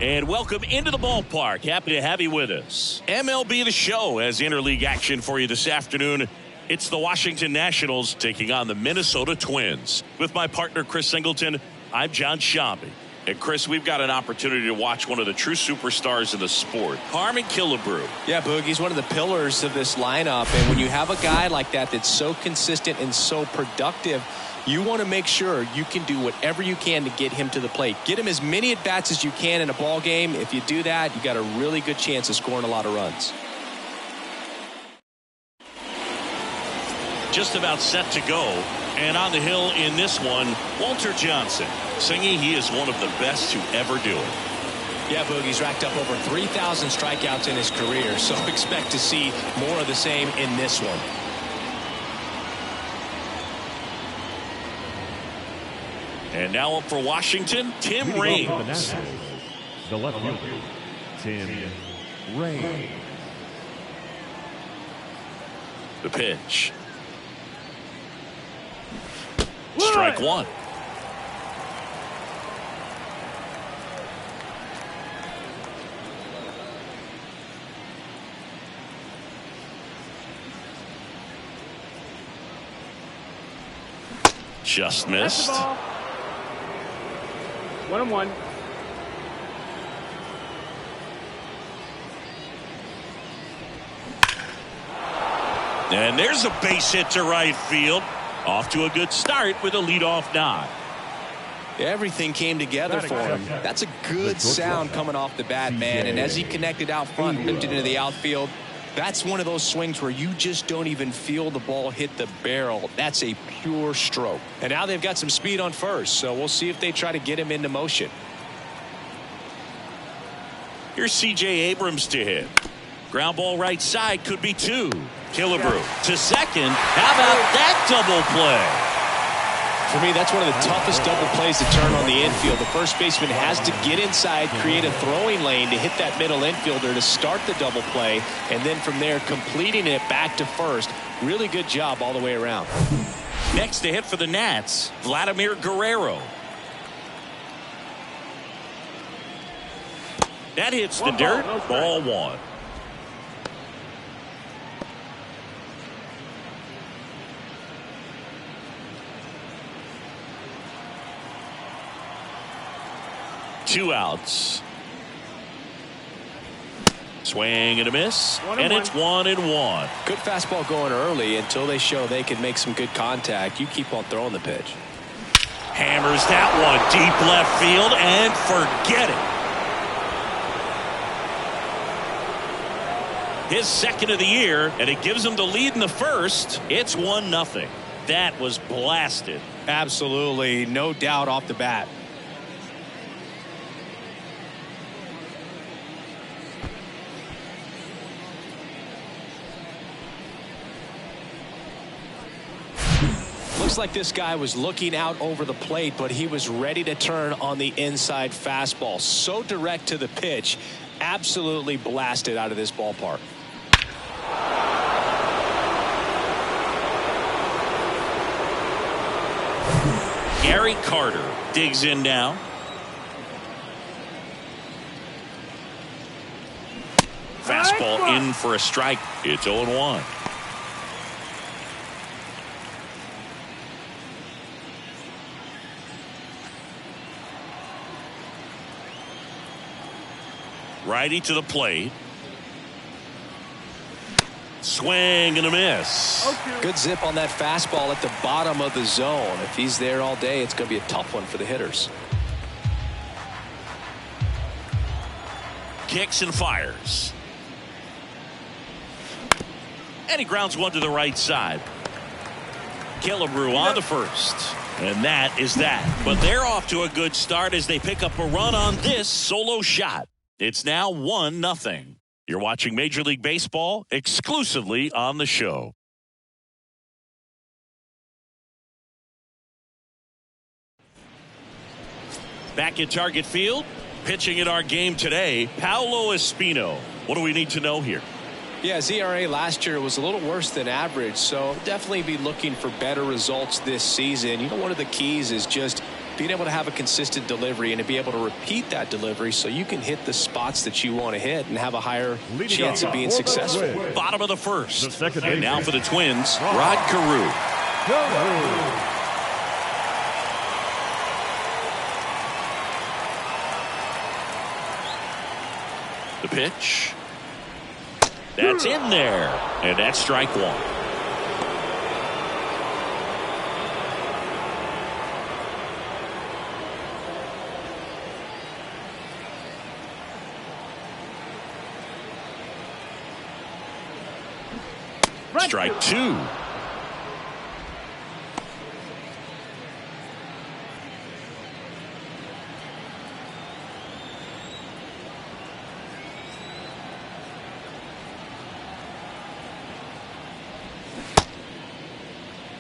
And welcome into the ballpark. Happy to have you with us. MLB The Show has interleague action for you this afternoon. It's the Washington Nationals taking on the Minnesota Twins. With my partner, Chris Singleton, I'm John Shambi. And Chris, we've got an opportunity to watch one of the true superstars in the sport, Harmon Killebrew. Yeah, Boog, he's one of the pillars of this lineup. And when you have a guy like that that's so consistent and so productive, you want to make sure you can do whatever you can to get him to the plate. Get him as many at-bats as you can in a ball game. If you do that, you got a really good chance of scoring a lot of runs. Just about set to go. And on the hill in this one, Walter Johnson, singing he is one of the best to ever do it. Yeah, Boog, he's racked up over 3,000 strikeouts in his career, so expect to see more of the same in this one. And now up for Washington, Tim Raines. The left fielder, Tim Raines. The pitch. Strike one. Just missed. 1-1. And there's a base hit to right field. Off to a good start with a leadoff nod. Everything came together for him. That's a good sound coming off the bat, man. And as he connected out front, moved it into the outfield, that's one of those swings where you just don't even feel the ball hit the barrel. That's a pure stroke. And now they've got some speed on first, so we'll see if they try to get him into motion. Here's C.J. Abrams to hit. Ground ball right side, could be two. Killebrew to second. How about that double play? For me, that's one of the toughest double plays to turn on the infield. The first baseman has to get inside, create a throwing lane to hit that middle infielder to start the double play, and then from there completing it back to first. Really good job all the way around. Next to hit for the Nats, Vladimir Guerrero. That hits the dirt. Ball one. Two outs. Swing and a miss, and it's 1-1. Good fastball going early until they show they can make some good contact. You keep on throwing the pitch. Hammers that one deep left field and forget it. His second of the year, and it gives him the lead in the first. It's 1-0. That was blasted. Absolutely, no doubt off the bat. Looks like this guy was looking out over the plate, but he was ready to turn on the inside fastball. So direct to the pitch, absolutely blasted out of this ballpark. Gary Carter digs in now. Fastball in for a strike. It's 0-1. Righty to the plate. Swing and a miss. Good zip on that fastball at the bottom of the zone. If he's there all day, it's going to be a tough one for the hitters. Kicks and fires. And he grounds one to the right side. Killebrew on the first. And that is that. But they're off to a good start as they pick up a run on this solo shot. It's now 1-0. You're watching Major League Baseball exclusively on the show. Back at Target Field, pitching in our game today, Paolo Espino. What do we need to know here? Yeah, his ERA last year was a little worse than average, so definitely be looking for better results this season. You know, one of the keys is just being able to have a consistent delivery and to be able to repeat that delivery so you can hit the spots that you want to hit and have a higher chance of being successful. Bottom of the first. And now for the Twins, Rod Carew. The pitch. That's in there. And that's strike one. Strike two.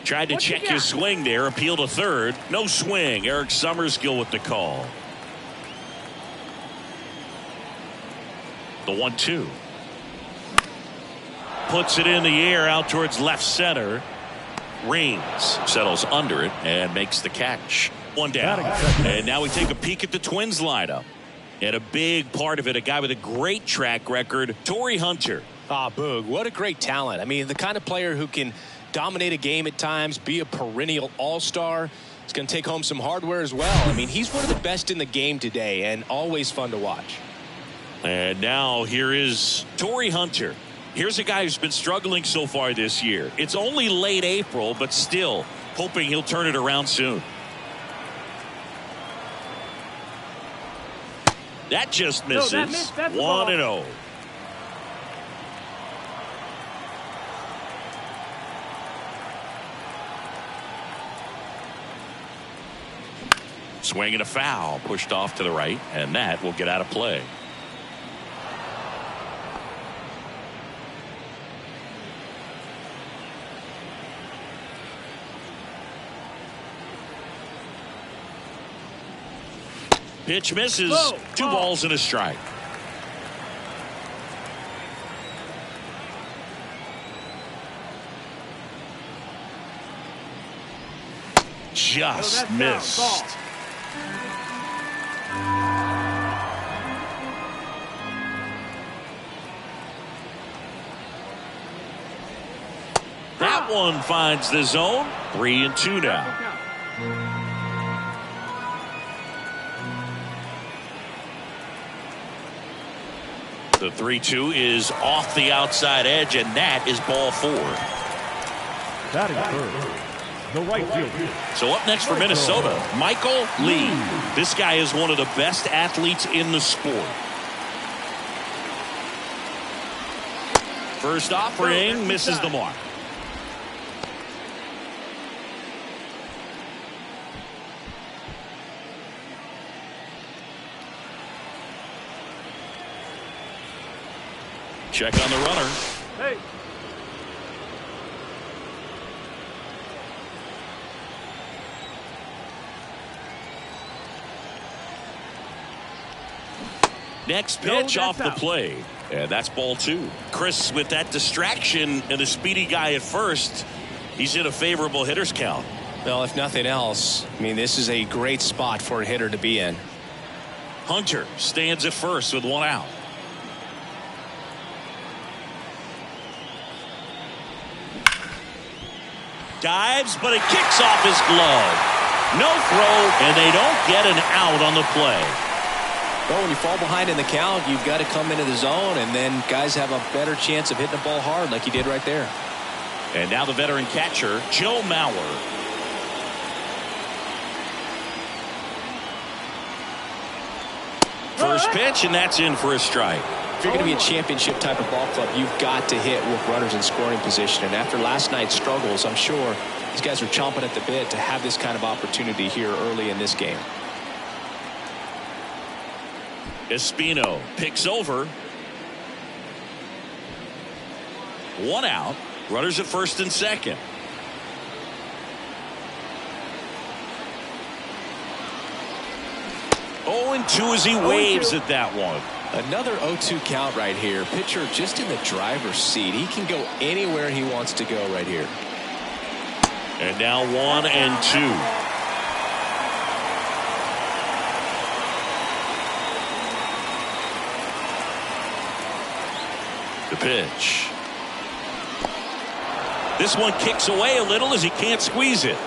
Tried to check his swing there, appeal to third. No swing. Eric Summerskill with the call. The 1-2. Puts it in the air out towards left center. Raines settles under it and makes the catch. One down. And now we take a peek at the Twins lineup. And a big part of it, a guy with a great track record, Torii Hunter. Boog, what a great talent. I mean, the kind of player who can dominate a game at times, be a perennial all-star. He's going to take home some hardware as well. I mean, he's one of the best in the game today and always fun to watch. And now here is Torii Hunter. Here's a guy who's been struggling so far this year. It's only late April, but still hoping he'll turn it around soon. That just misses. No, that's 1-0. Swing and a foul, pushed off to the right, and that will get out of play. Pitch misses. 2 balls and a strike. Just missed. That one finds the zone. 3-2 now. The 3-2 is off the outside edge, and that is ball 4. Batting third, the right fielder. So up next for Minnesota, Michael Lee. This guy is one of the best athletes in the sport. First offering misses the mark. Check on the runner. Hey. Next pitch off the plate. And that's ball 2. Chris, with that distraction and a speedy guy at first, he's in a favorable hitter's count. Well, if nothing else, I mean, this is a great spot for a hitter to be in. Hunter stands at first with 1 out. Dives, but it kicks off his glove. No throw, and they don't get an out on the play. Well, when you fall behind in the count, you've got to come into the zone, and then guys have a better chance of hitting the ball hard like he did right there. And now the veteran catcher, Joe Mauer. First pitch, and that's in for a strike. If you're going to be a championship type of ball club, you've got to hit with runners in scoring position. And after last night's struggles, I'm sure these guys are chomping at the bit to have this kind of opportunity here early in this game. Espino picks over. 1 out. Runners at first and second. Oh, 0-2 as he waves at that one. Another 0-2 count right here. Pitcher just in the driver's seat. He can go anywhere he wants to go right here. And now 1-2. The pitch. This one kicks away a little as he can't squeeze it.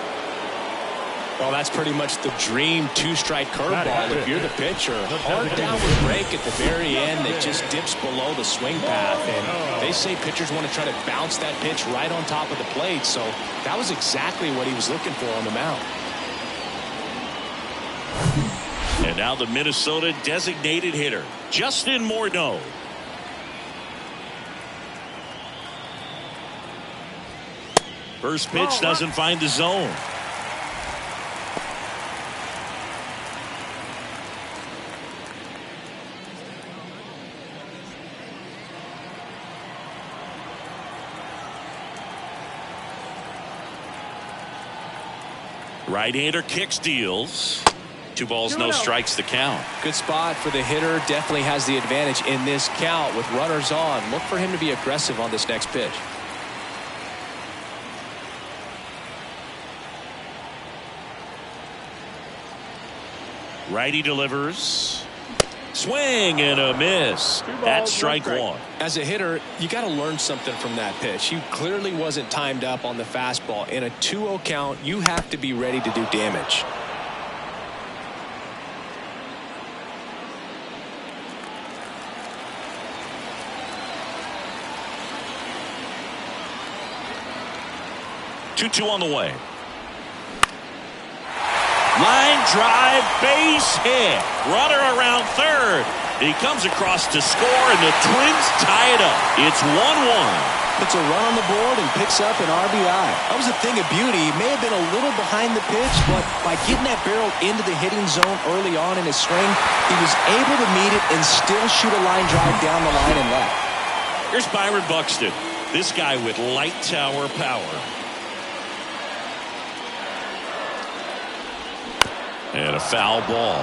Well, that's pretty much the dream two-strike curveball if you're the pitcher. Hard downward break at the very end that just dips below the swing path. And they say pitchers want to try to bounce that pitch right on top of the plate. So that was exactly what he was looking for on the mound. And now the Minnesota designated hitter, Justin Morneau. First pitch doesn't find the zone. Right-hander kicks, deals. 2 balls, no strikes, the count. Good spot for the hitter. Definitely has the advantage in this count with runners on. Look for him to be aggressive on this next pitch. Righty delivers. Swing and a miss. That's strike one. As a hitter, you got to learn something from that pitch. He clearly wasn't timed up on the fastball. In a 2-0 count, you have to be ready to do damage. Two on the way. Line drive, base hit. Runner around third. He comes across to score, and the Twins tie it up. It's 1-1. Puts a run on the board and picks up an RBI. That was a thing of beauty. He may have been a little behind the pitch, but by getting that barrel into the hitting zone early on in his swing, he was able to meet it and still shoot a line drive down the line and left. Here's Byron Buxton. This guy with light tower power. And a foul ball.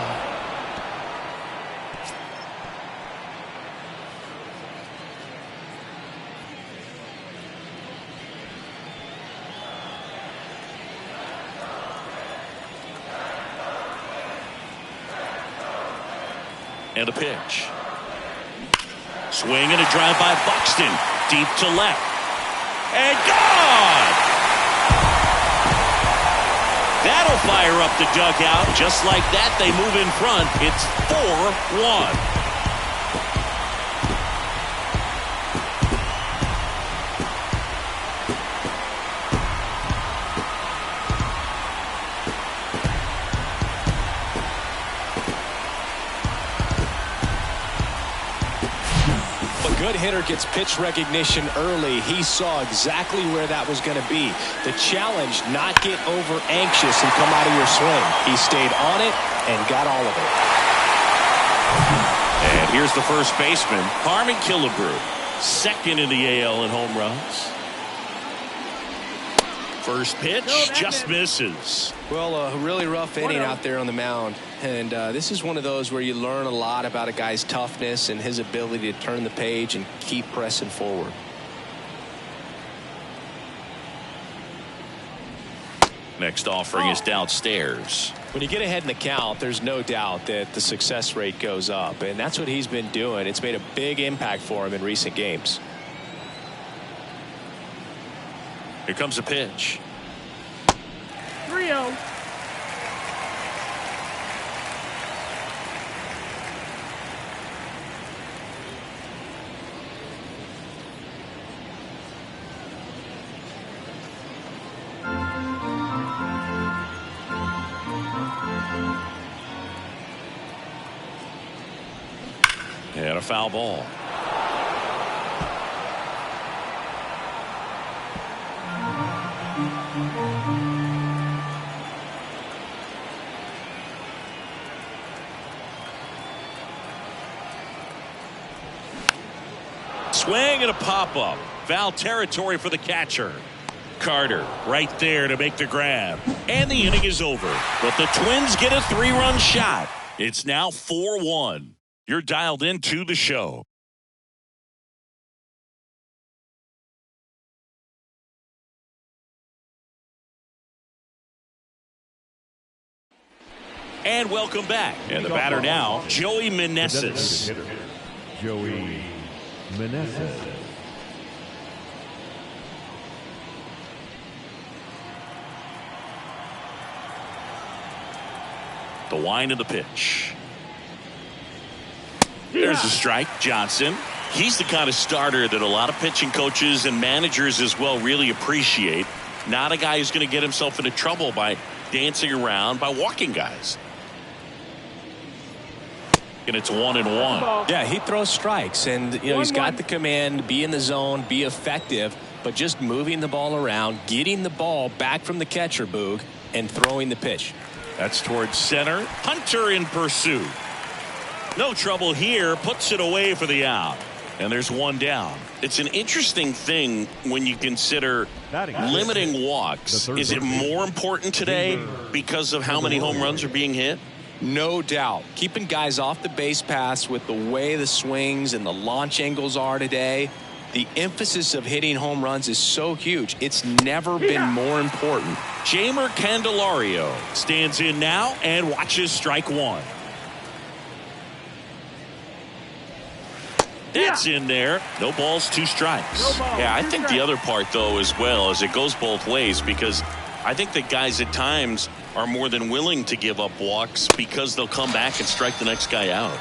And a pitch. Swing and a drive by Buxton. Deep to left. And gone! That'll fire up the dugout. Just like that, they move in front. It's 4-1. Good hitter gets pitch recognition early. He saw exactly where that was going to be. The challenge, not get over anxious and come out of your swing. He stayed on it and got all of it. And here's the first baseman, Harmon Killebrew, second in the AL in home runs. First pitch just misses. Well, a really rough inning out there on the mound. And this is one of those where you learn a lot about a guy's toughness and his ability to turn the page and keep pressing forward. Next offering is downstairs. When you get ahead in the count, there's no doubt that the success rate goes up. And that's what he's been doing. It's made a big impact for him in recent games. Here comes a pitch. 3-0. And a foul ball. Swing and a pop-up. Foul territory for the catcher. Carter right there to make the grab. And the inning is over. But the Twins get a 3-run shot. It's now 4-1. You're dialed into the show. And welcome back. And the batter now, Joey Meneses. Joey Meneses. The wind of the pitch. There's a strike. Johnson. He's the kind of starter that a lot of pitching coaches and managers as well really appreciate. Not a guy who's going to get himself into trouble by dancing around, by walking guys. And it's 1-1. Yeah, he throws strikes, and he's got the command, be in the zone, be effective, but just moving the ball around, getting the ball back from the catcher, Boog, and throwing the pitch. That's towards center. Hunter in pursuit. No trouble here. Puts it away for the out. And there's one down. It's an interesting thing when you consider limiting walks. Is it more important today because of how many home runs are being hit? No doubt. Keeping guys off the base paths with the way the swings and the launch angles are today, the emphasis of hitting home runs is so huge. It's never been more important. Jeimer Candelario stands in now and watches strike one. That's in there. No balls, 2 strikes. Yeah, I think the other part, though, as well, is it goes both ways, because I think that guys at times are more than willing to give up walks because they'll come back and strike the next guy out.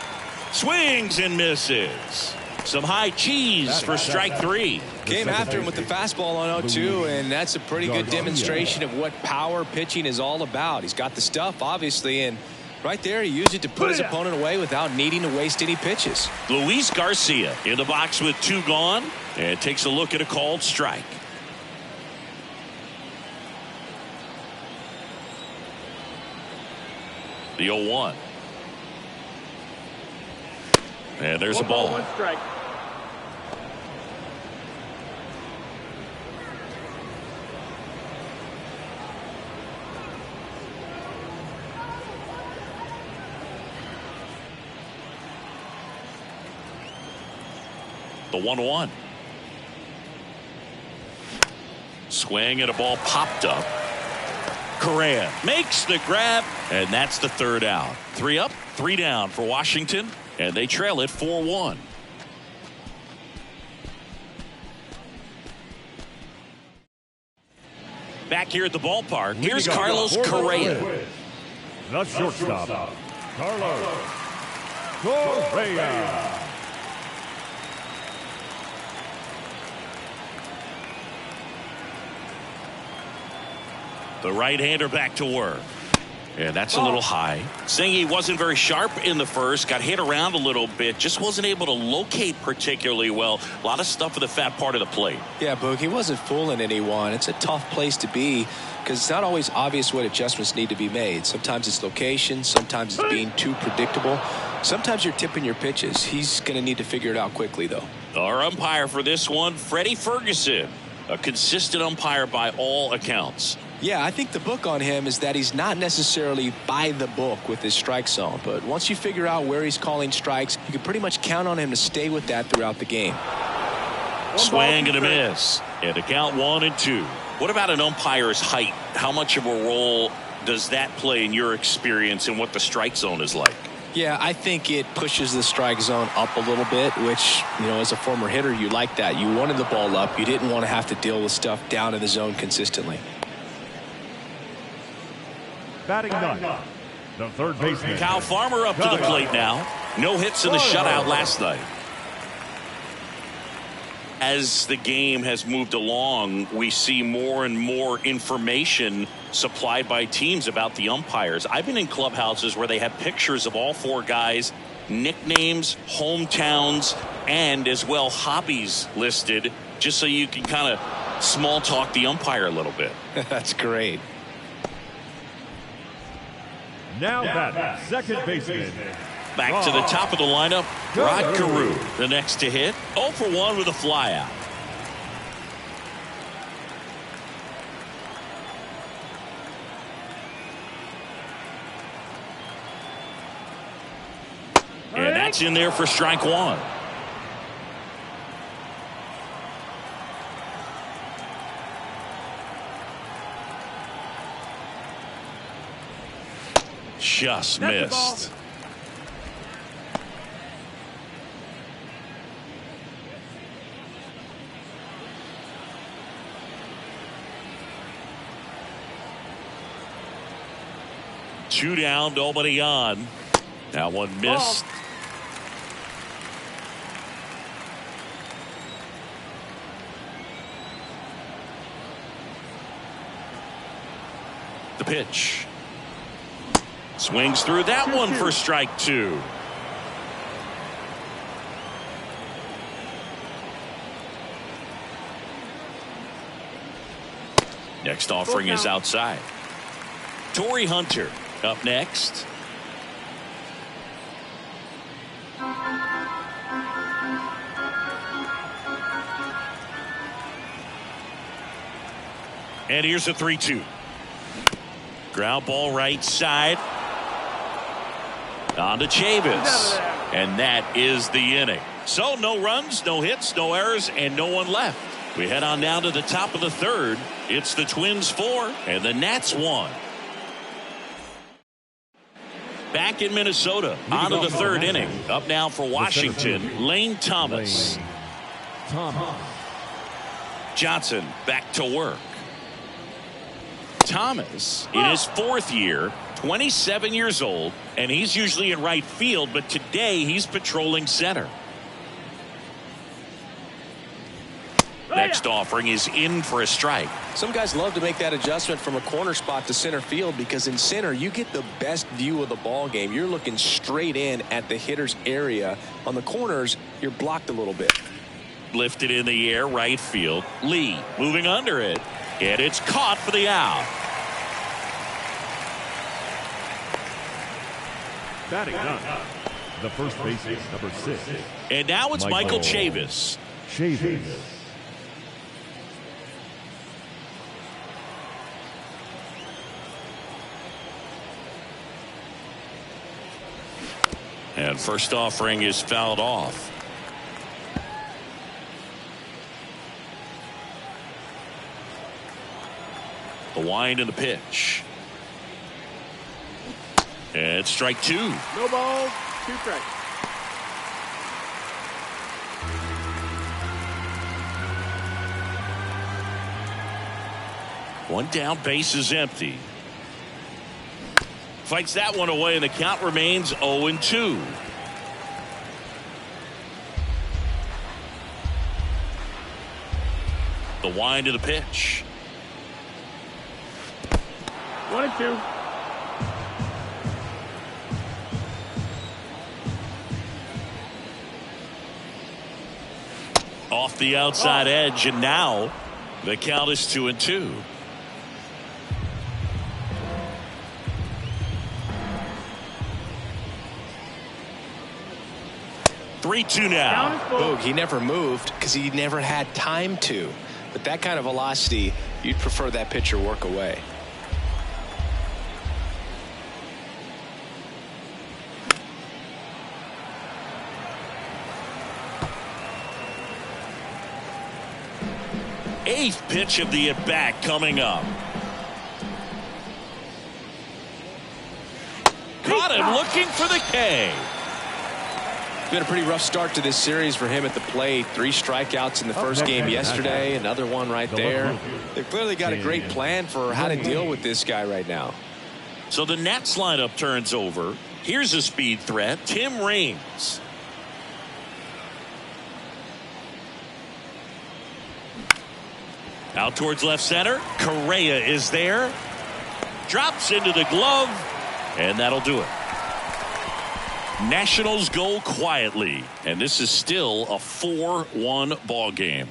Swings and misses. Some high cheese for strike 3. Came after him with the fastball on 0-2, and that's a pretty good demonstration of what power pitching is all about. He's got the stuff, obviously, and right there, he used it to put his opponent away without needing to waste any pitches. Luis Garcia in the box with 2 gone, and takes a look at a called strike. The 0-1. And there's a ball. 1 strike. The 1-1. Swing and a ball popped up. Correa makes the grab, and that's the 3rd out. 3 up, 3 down for Washington, and they trail it 4-1. Back here at the ballpark, here's Carlos Correa. The shortstop, Carlos Correa. The right-hander back to work. And that's a little high. Saying he wasn't very sharp in the first, got hit around a little bit, just wasn't able to locate particularly well. A lot of stuff for the fat part of the plate. Yeah, Boog, he wasn't fooling anyone. It's a tough place to be because it's not always obvious what adjustments need to be made. Sometimes it's location, sometimes it's being too predictable. Sometimes you're tipping your pitches. He's going to need to figure it out quickly, though. Our umpire for this one, Freddie Ferguson, a consistent umpire by all accounts. Yeah, I think the book on him is that he's not necessarily by the book with his strike zone. But once you figure out where he's calling strikes, you can pretty much count on him to stay with that throughout the game. Swing and a miss. And the count 1-2. What about an umpire's height? How much of a role does that play in your experience and what the strike zone is like? Yeah, I think it pushes the strike zone up a little bit, which, as a former hitter, you like that. You wanted the ball up. You didn't want to have to deal with stuff down in the zone consistently. Batting ninth, the 3rd baseman, Kyle Farmer up to the plate now. No hits in the shutout last night. As the game has moved along, we see more and more information supplied by teams about the umpires. I've been in clubhouses where they have pictures of all 4 guys, nicknames, hometowns, and as well hobbies listed, just so you can kind of small talk the umpire a little bit. That's great. now that 2nd baseman. Back to the top of the lineup, Rod Carew, the next to hit. 0 for 1 with a flyout. And that's in there for strike 1. Just missed. 2 down, nobody on. That one missed. The pitch. Swings through that one for strike 2. Next offering is outside. Torrey Hunter up next. And here's a 3-2. Ground ball right side. On to Chavis. And that is the inning. So no runs, no hits, no errors, and no one left. We head on down to the top of the third. It's the Twins 4 and the Nats 1. Back in Minnesota, on to the third inning. Up now for Washington, Lane Thomas. Johnson back to work. Thomas in his 4th year, 27 years old, and he's usually in right field, but today he's patrolling center. Next offering is in for a strike. Some guys love to make that adjustment from a corner spot to center field because in center you get the best view of the ball game. You're looking straight in at the hitter's area. On the corners, you're blocked a little bit. Lifted in the air, right field. Lee moving under it, and it's caught for the out. Batting ninth, the first baseman, number 6. And now it's Michael Chavis. And first offering is fouled off. The wind and the pitch. And strike 2. No balls, 2 strikes. One down, base is empty. Fights that one away, and the count remains 0-2. The wind of the pitch. 1-2. Off the outside edge, and now the count is 2-2. Three-two now. Boog, he never moved because he never had time to. But that kind of velocity, you'd prefer that pitcher work away. Eighth pitch of the at-bat coming up. Caught him looking for the K. It's been a pretty rough start to this series for him at the plate. 3 strikeouts in the first game yesterday. Another one right there. They've clearly got a great plan for how to deal with this guy right now. So the Nats lineup turns over. Here's a speed threat, Tim Raines. Out towards left center. Correa is there. Drops into the glove. And that'll do it. Nationals go quietly. And this is still a 4-1 ball game.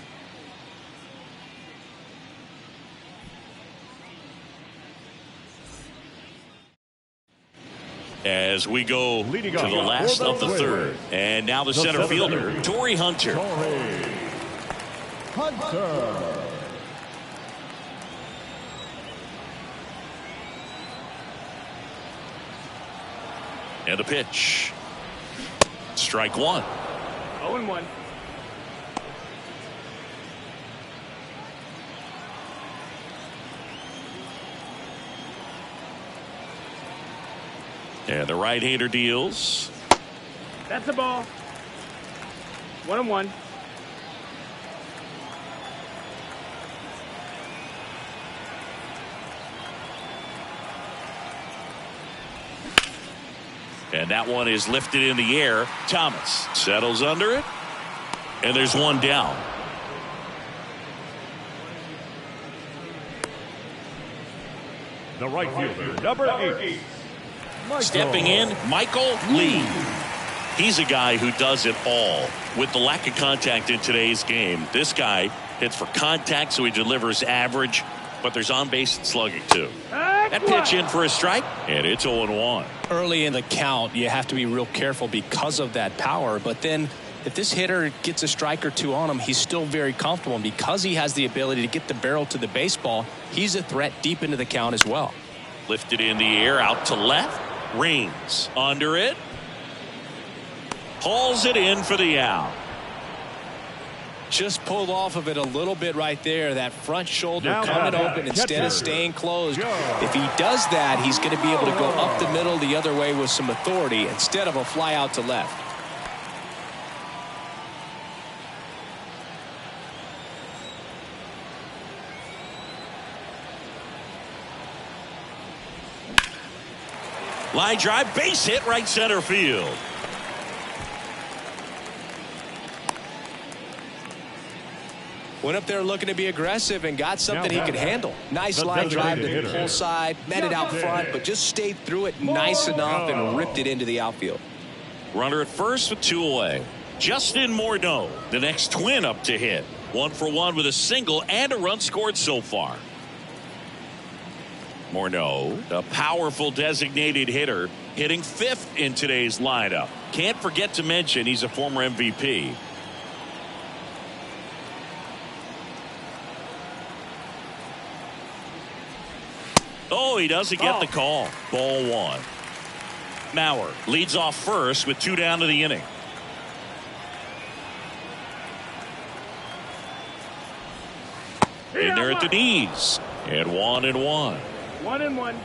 As we go to the last of the third. And now the center fielder, Torrey Hunter. And a pitch. Strike 1. 0-1. And the right-hander deals. That's a ball. 1-1. And that one is lifted in the air. Thomas settles under it. And there's one down. The right fielder, number 8. Stepping in, Michael Lee. He's a guy who does it all. With the lack of contact in today's game, this guy hits for contact, so he delivers average, but there's on-base slugging too. That pitch in for a strike, and it's 0-1. Early in the count, you have to be real careful because of that power, but then if this hitter gets a strike or two on him, he's still very comfortable, and because he has the ability to get the barrel to the baseball, he's a threat deep into the count as well. Lifted in the air, out to left. Rings under it. Hauls it in for the out. Just pulled off of it a little bit right there. That front shoulder Now coming open instead of staying closed. If he does that, he's going to be able to go up the middle the other way with some authority instead of a fly out to left. Line drive, base hit, right center field. Went up there looking to be aggressive and got something he could handle. Nice line drive to the pull side, met it out front, but just stayed through it nice enough and ripped it into the outfield. Runner at first with 2 away. Justin Morneau, the next Twin up to hit. 1 for 1 with a single and a run scored so far. Morneau, a powerful designated hitter, hitting 5th in today's lineup. Can't forget to mention he's a former MVP. Oh, he doesn't get the call. Ball 1. Mauer leads off first with 2 down to the inning. In there at the knees. And 1-1. 1-1.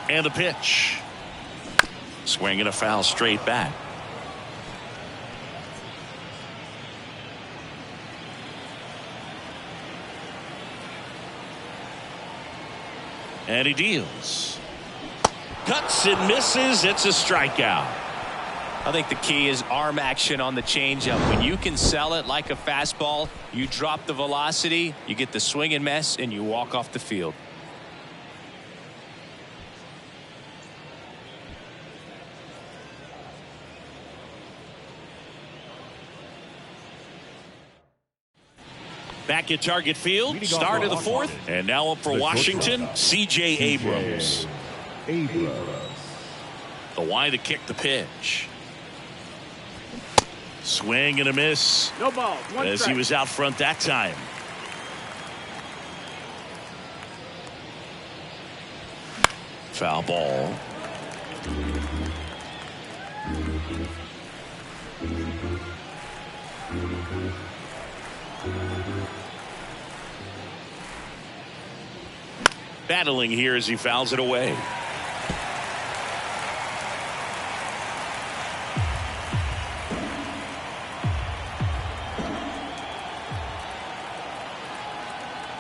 And the pitch. Swinging a foul straight back. And he deals. Cuts and misses. It's a strikeout. I think the key is arm action on the changeup. When you can sell it like a fastball, you drop the velocity, you get the swing and miss, and you walk off the field. Back at Target Field, start of the 4th, and now up for Washington, C.J. Abrams. The wide to kick the pitch. Swing and a miss. No ball. 1 as strike. he was out front that time. Foul ball. Battling here as he fouls it away.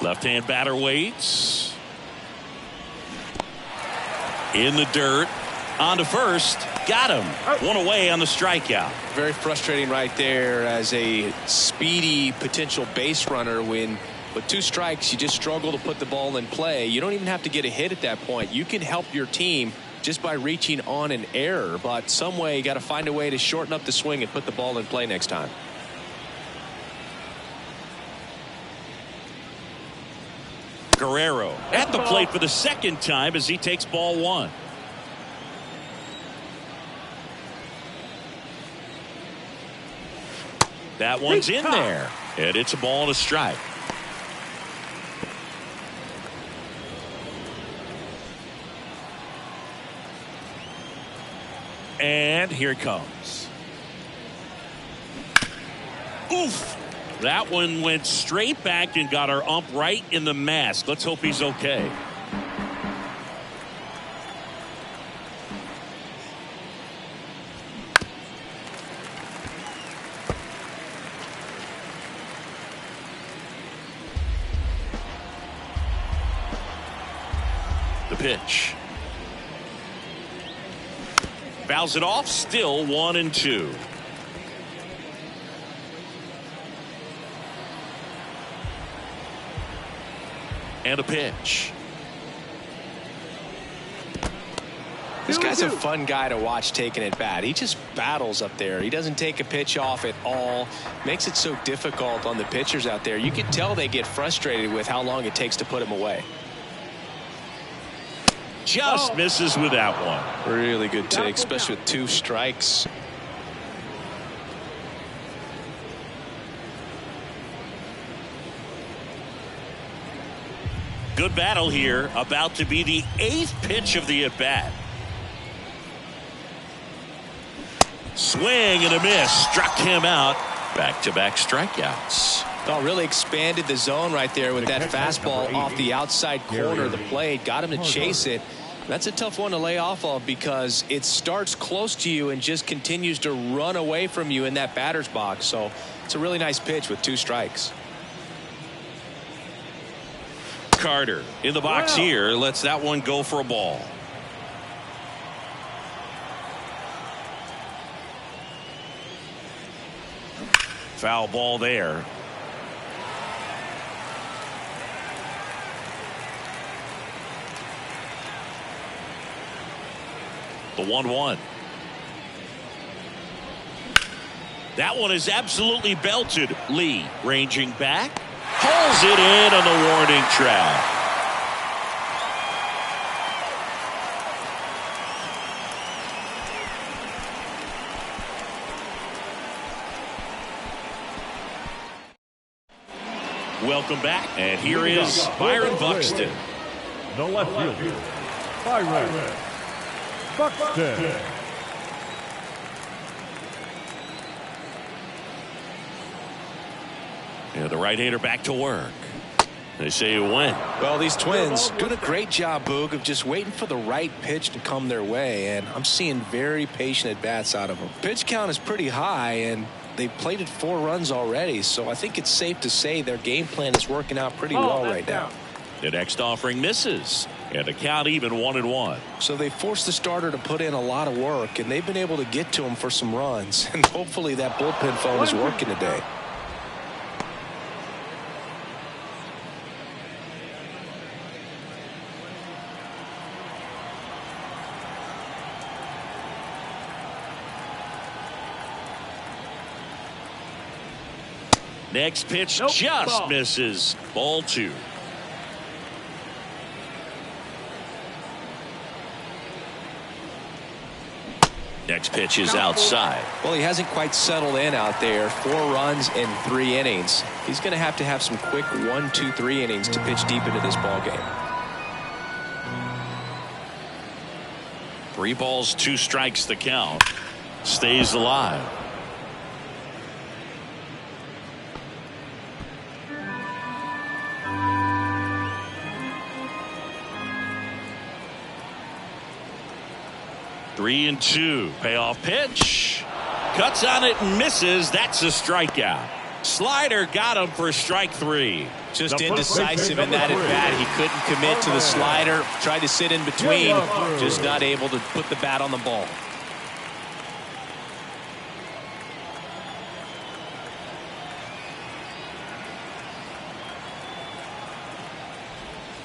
Left-hand batter waits. In the dirt. On to first. Got him. 1 away on the strikeout. Very frustrating right there as a speedy potential base runner when with 2 strikes you just struggle to put the ball in play. You don't even have to get a hit at that point. You can help your team just by reaching on an error, but some way you got to find a way to shorten up the swing and put the ball in play next time. Guerrero at the plate for the 2nd time as he takes ball 1. That one's in there, and it's a ball and a strike. And here it comes. Oof. That one went straight back and got our ump right in the mask. Let's hope he's okay. The pitch. Fouls it off. Still 1-2. And a pitch. This guy's a fun guy to watch taking at bat. He just battles up there. He doesn't take a pitch off at all. Makes it so difficult on the pitchers out there. You can tell they get frustrated with how long it takes to put him away. Just misses with that one. Really good take, especially with 2 strikes. Good battle here. About to be the 8th pitch of the at-bat. Swing and a miss. Struck him out. Back-to-back strikeouts. Oh, really expanded the zone right there with that fastball off the outside corner of the plate. Got him to chase it. That's a tough one to lay off of because it starts close to you and just continues to run away from you in that batter's box. So it's a really nice pitch with 2 strikes. Carter in the box here. Lets that one go for a ball. Foul ball there. The 1-1. That one is absolutely belted. Lee ranging back. Pulls it in on the warning track. Welcome back, and here is Byron Buxton. The left fielder, Byron Buxton. Yeah, the right-hander back to work. They say you win. Well, these Twins doing a great job, Boog, of just waiting for the right pitch to come their way, and I'm seeing very patient at-bats out of them. Pitch count is pretty high, and they've plated 4 runs already, so I think it's safe to say their game plan is working out pretty well right now. The next offering misses, and the count even 1-1. So they forced the starter to put in a lot of work, and they've been able to get to him for some runs, and hopefully that bullpen phone is working today. Next pitch just misses. Ball 2. Next pitch is outside. Well, he hasn't quite settled in out there. 4 runs in 3 innings. He's going to have some quick 1, 2, 3 innings to pitch deep into this ball game. 3 balls, 2 strikes the count. Stays alive. Three and 2. Payoff pitch. Cuts on it and misses. That's a strikeout. Slider got him for strike 3. Just indecisive in that at bat. He couldn't commit to the slider. Tried to sit in between. Just not able to put the bat on the ball.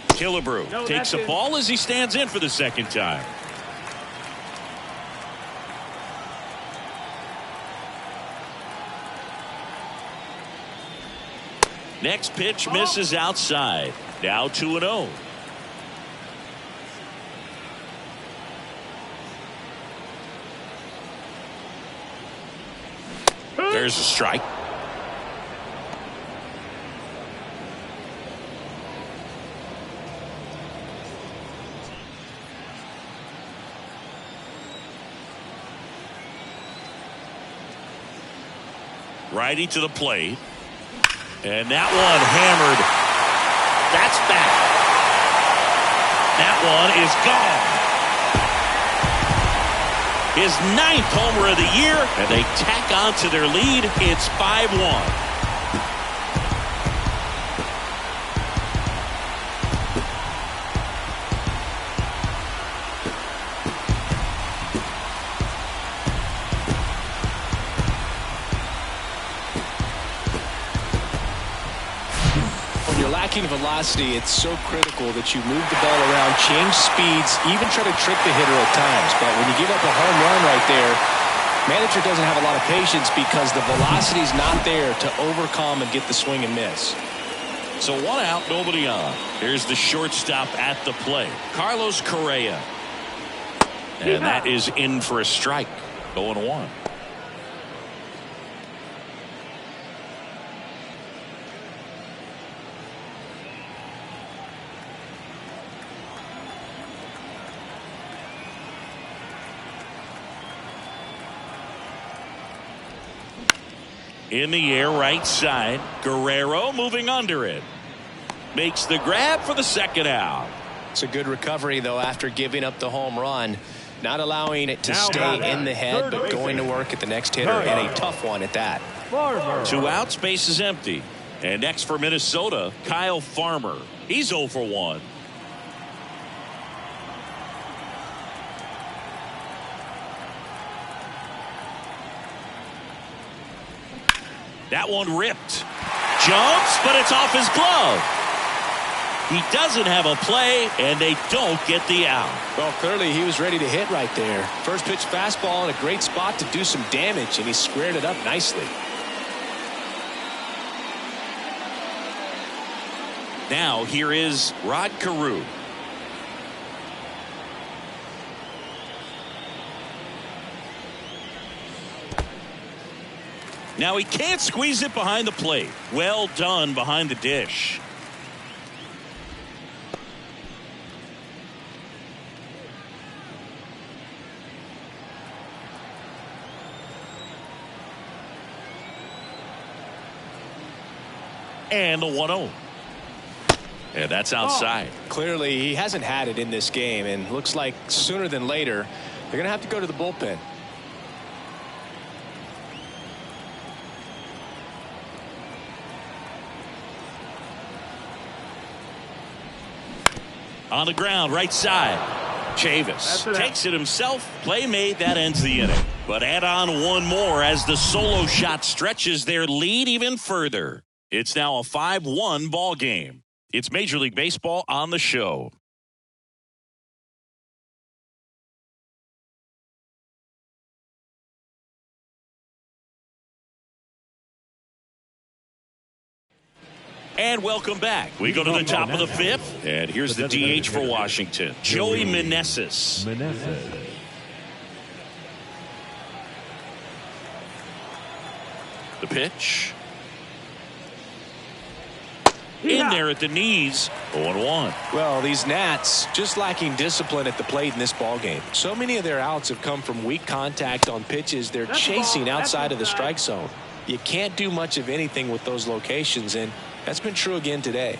Killebrew takes a ball as he stands in for the second time. Next pitch misses outside. Now 2-0. There's a strike. Righty to the plate. And that one hammered. That's back. That one is gone. His 9th homer of the year, and they tack on to their lead. It's 5-1. talking velocity, it's so critical that you move the ball around, change speeds, even try to trick the hitter at times. But when you give up a home run right there, manager doesn't have a lot of patience because the velocity's not there to overcome and get the swing and miss. So 1 out, nobody on. Here's the shortstop at the plate, Carlos Correa. And that is in for a strike. 0-1. In the air, right side. Guerrero moving under it. Makes the grab for the second out. It's a good recovery, though, after giving up the home run. Not allowing it to stay in the head, but going to work at the next hitter, and a tough one at that. 2 outs, base is empty. And next for Minnesota, Kyle Farmer. He's 0 for 1. That one ripped. Jumps, but it's off his glove. He doesn't have a play, and they don't get the out. Well, clearly he was ready to hit right there. First pitch fastball in a great spot to do some damage, and he squared it up nicely. Now here is Rod Carew. Now he can't squeeze it behind the plate. Well done behind the dish. And the 1-0. And that's outside. Clearly he hasn't had it in this game, and looks like sooner than later they're going to have to go to the bullpen. On the ground, right side. Chavis takes it himself. Play made. That ends the inning. But add on one more as the solo shot stretches their lead even further. It's now a 5-1 ball game. It's Major League Baseball on the show. And welcome back. We go to the top of the 5th, and here's the DH for Washington, Joey Meneses. The pitch. In there at the knees. 0-1. Well, these Nats just lacking discipline at the plate in this ball game. So many of their outs have come from weak contact on pitches they're chasing outside of the strike zone. You can't do much of anything with those locations, and that's been true again today.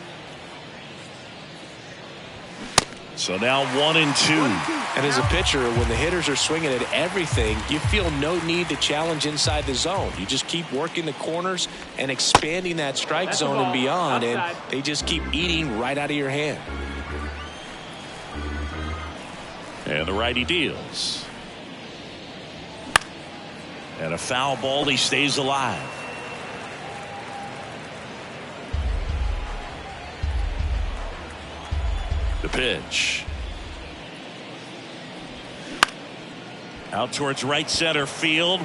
So now 1-2. And as a pitcher, when the hitters are swinging at everything, you feel no need to challenge inside the zone. You just keep working the corners and expanding that strike zone and beyond, and they just keep eating right out of your hand. And the righty deals. And a foul ball. He stays alive. The pitch. Out towards right center field.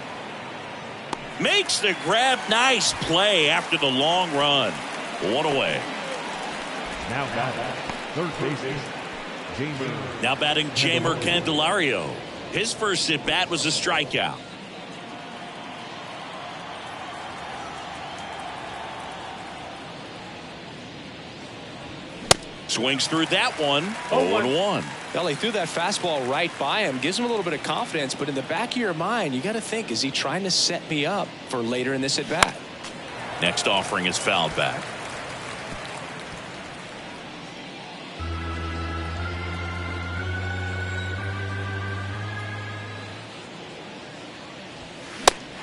Makes the grab. Nice play after the long run. One away. Now batting, third baseman, Jamer. Now batting Jeimer Candelario. His first at bat was a strikeout. Swings through that one. 0-1. Well, he threw that fastball right by him. Gives him a little bit of confidence, but in the back of your mind, you got to think, is he trying to set me up for later in this at bat? Next offering is fouled back.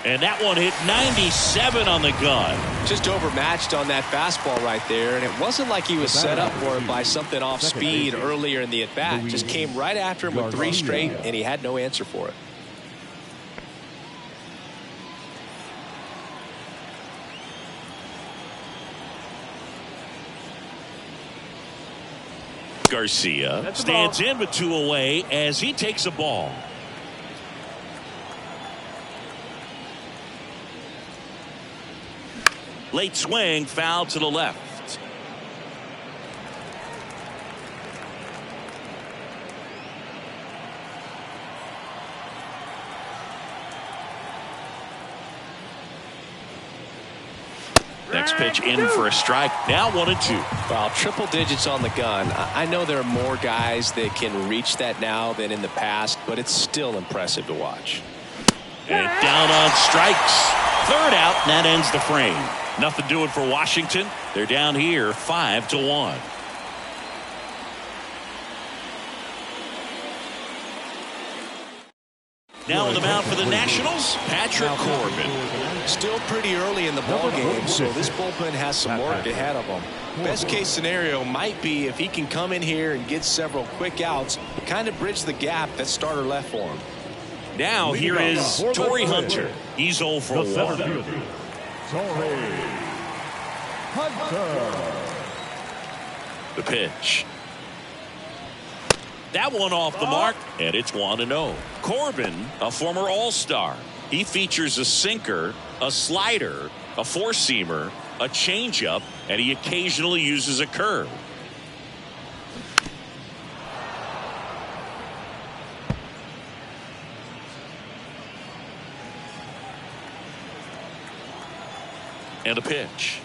And that one hit 97 on the gun. Just overmatched on that fastball right there, and it wasn't like he was set up for it by something off speed earlier in the at-bat. Just came right after him with 3 straight, and he had no answer for it. Garcia stands in with 2 away as he takes a ball. Late swing, foul to the left. Next pitch in for a strike. Now 1-2. Well, triple digits on the gun. I know there are more guys that can reach that now than in the past, but it's still impressive to watch. And down on strikes. 3rd out, and that ends the frame. Nothing doing for Washington. They're down here 5-1. Now on the mound for the Nationals, Patrick Corbin. Still pretty early in the ball game, so this bullpen has some work ahead of them. Best case scenario might be if he can come in here and get several quick outs, kind of bridge the gap that starter left for him. Now here is Torrey Hunter. He's 0 for 1. Torrey Hunter. The pitch. That one off the mark, and it's 1-0. Corbin, a former All-Star. He features a sinker, a slider, a four-seamer, a changeup, and he occasionally uses a curve. And a pitch.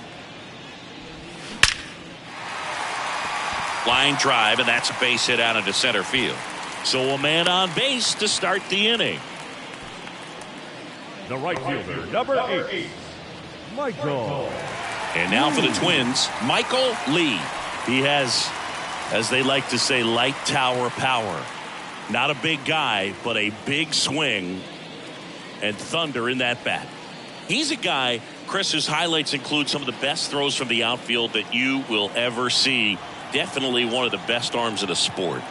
Line drive, and that's a base hit out into center field. So a man on base to start the inning. The right fielder, number 8, Michael. And now for the Twins, Michael Lee. He has, as they like to say, light tower power. Not a big guy, but a big swing and thunder in that bat. He's a guy, Chris, whose highlights include some of the best throws from the outfield that you will ever see. Definitely one of the best arms of the sport.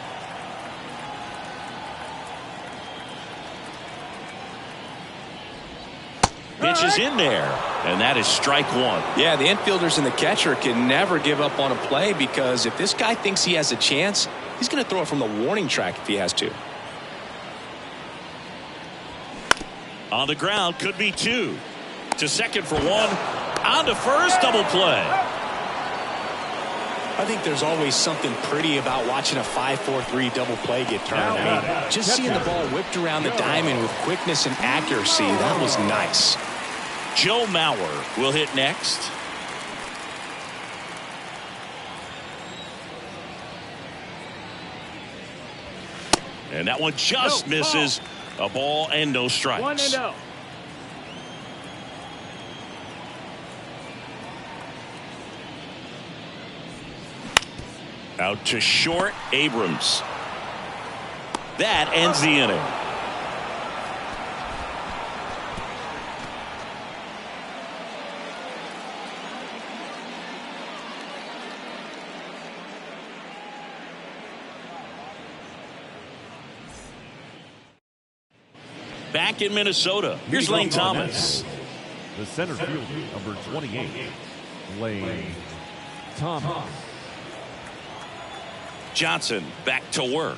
Pitch is in there, and that is strike 1. Yeah, the infielders and the catcher can never give up on a play, because if this guy thinks he has a chance, he's going to throw it from the warning track if he has to. On the ground, could be 2. To second for 1. On to first, double play. I think there's always something pretty about watching a 5-4-3 double play get turned out. Just seeing the ball whipped around the diamond with quickness and accuracy, that was nice. Joe Mauer will hit next. And that one just misses. A ball and no strikes. 1-0. Out to short, Abrams. That ends the inning. Back in Minnesota, here's Lane Thomas. The center fielder, number 28, Lane Thomas. Johnson back to work.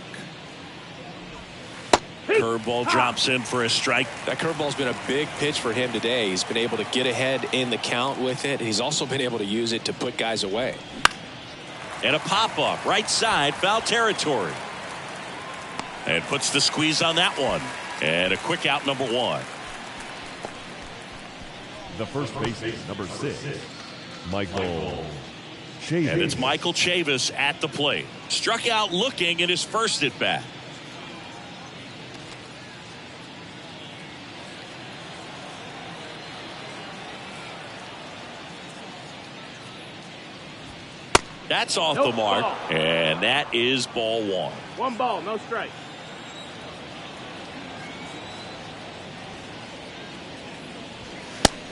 Curveball drops in for a strike. That curveball's been a big pitch for him today. He's been able to get ahead in the count with it. He's also been able to use it to put guys away. And a pop-up right side, foul territory. And puts the squeeze on that one. And a quick out, number 1. The first baseman, number 6, Michael Chavis. And it's Michael Chavis at the plate. Struck out looking in his first at bat. That's off the mark, and that is ball 1. 1 ball, no strike.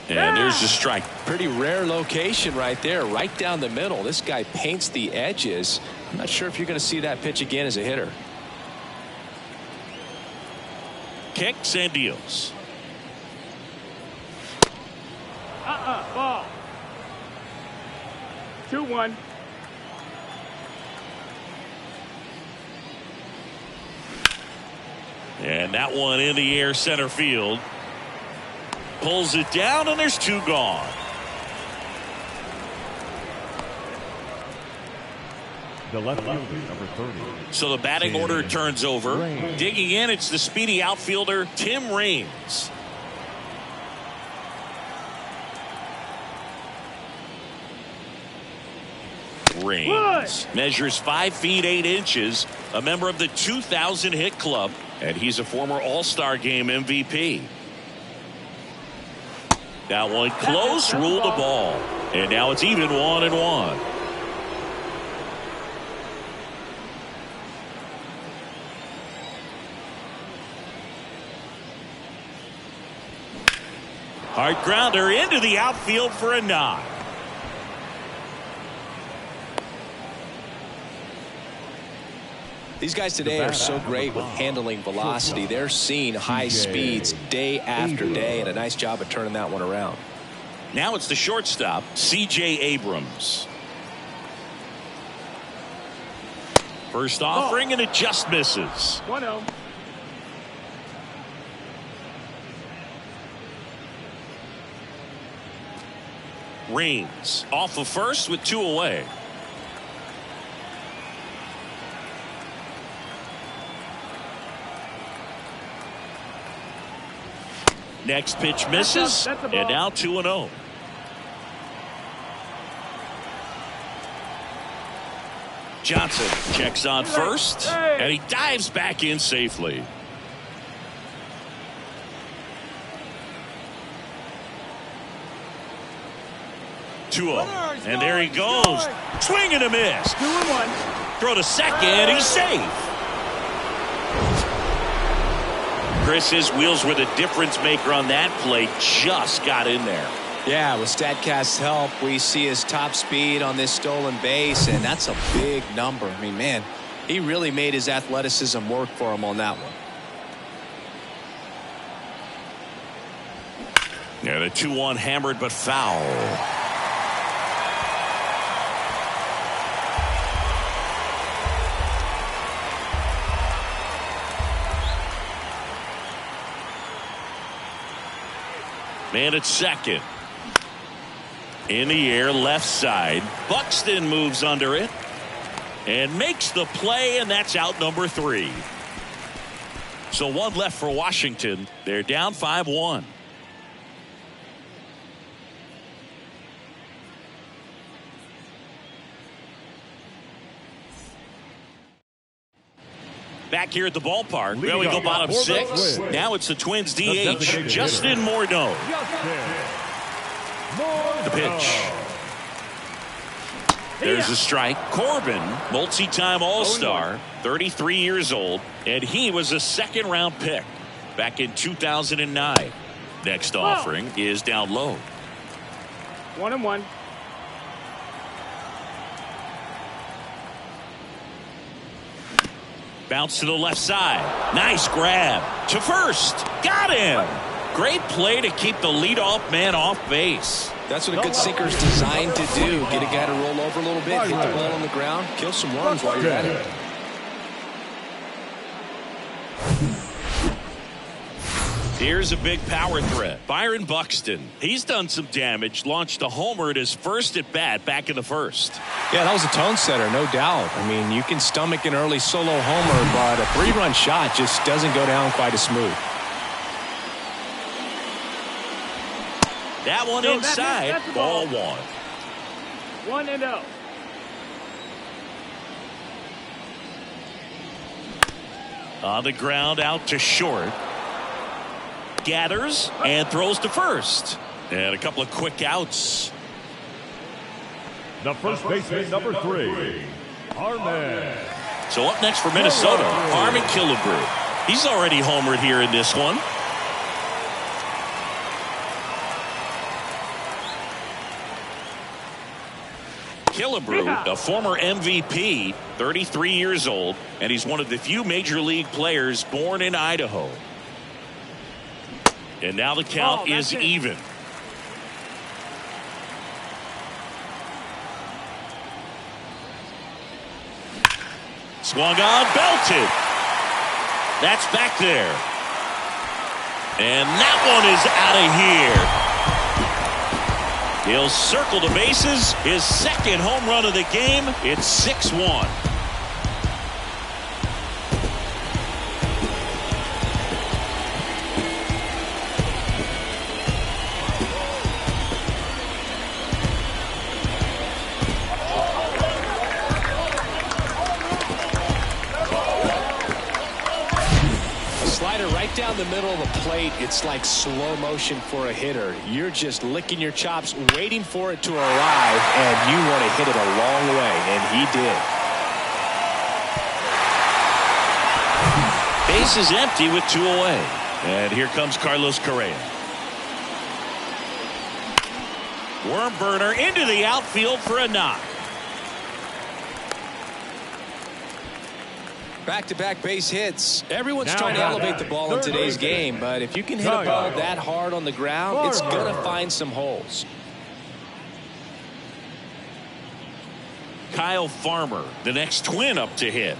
And there's the strike. Pretty rare location right there, right down the middle. This guy paints the edges. I'm not sure if you're going to see that pitch again as a hitter. Kicks and deals. Ball. 2-1. And that one in the air center field. Pulls it down, and there's two gone. The left fielder, number 30. So the batting order turns over. Raines. Digging in, it's the speedy outfielder, Tim Raines. Raines measures 5 feet 8 inches, a member of the 2000 hit club, and he's a former All-Star Game MVP. That one close, ruled the ball, and now it's even 1-1. Hard grounder into the outfield for a knock. These guys today are so great with handling velocity. They're seeing high speeds day after day, and a nice job of turning that one around. Now it's the shortstop, C.J. Abrams. First offering, and it just misses. 1-0. Raines off of first with 2 away. Next pitch misses, That's a ball. and now 2-0. Johnson checks on first, and he dives back in safely. And there he goes. Swing and a miss. 2-1. Throw to second. He's safe. Chris, his wheels were the difference maker on that play. Just got in there. Yeah, with StatCast's help, we see his top speed on this stolen base, and that's a big number. I mean, man, he really made his athleticism work for him on that one. Yeah, the 2-1 hammered but foul. Man at second. In the air, left side. Buxton moves under it and makes the play, and that's out number 3. So one left for Washington. They're down 5-1. Back here at the ballpark, well, we go bottom 6. Now it's the Twins DH, Justin Morneau. The pitch. There's a strike. Corbin, multi-time All-Star, 33 years old, and he was a second-round pick back in 2009. Next offering is down low. 1-1. Bounce to the left side. Nice grab. To first. Got him. Great play to keep the leadoff man off base. That's what a good sinker's designed to do. Get a guy to roll over a little bit, hit the ball on the ground, kill some runs while you're at it. Here's a big power threat. Byron Buxton. He's done some damage. Launched a homer at his first at bat back in the first. Yeah, that was a tone setter, no doubt. I mean, you can stomach an early solo homer, but a 3-run shot just doesn't go down quite as smooth. That one inside. That's ball 1. 1-0. On the ground, out to short. Gathers and throws to first. And a couple of quick outs. The first baseman, number 3, Harmon. So up next for Minnesota, Harmon Killebrew. He's already homered here in this one. Killebrew, a former MVP, 33 years old, and he's one of the few major league players born in Idaho. And now the count is even. Swung on, belted. That's back there. And that one is out of here. He'll circle the bases. His second home run of the game. It's 6-1. Down the middle of the plate, it's like slow motion for a hitter. You're just licking your chops, waiting for it to arrive, and you want to hit it a long way, and he did. Base is empty with 2 away. And here comes Carlos Correa. Worm burner into the outfield for a knock. Back-to-back base hits. Everyone's trying to elevate the ball in today's game, but if you can hit a ball that hard on the ground, it's going to find some holes. Kyle Farmer, the next Twin up to hit.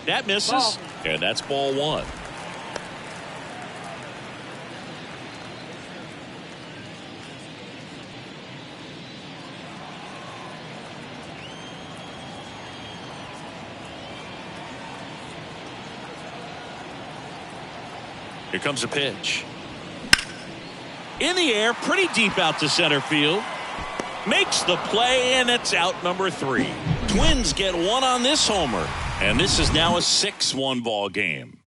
That misses, and that's ball 1. Here comes a pitch. In the air, pretty deep out to center field. Makes the play, and it's out number 3. Twins get 1 on this homer, and this is now a 6-1 ball game.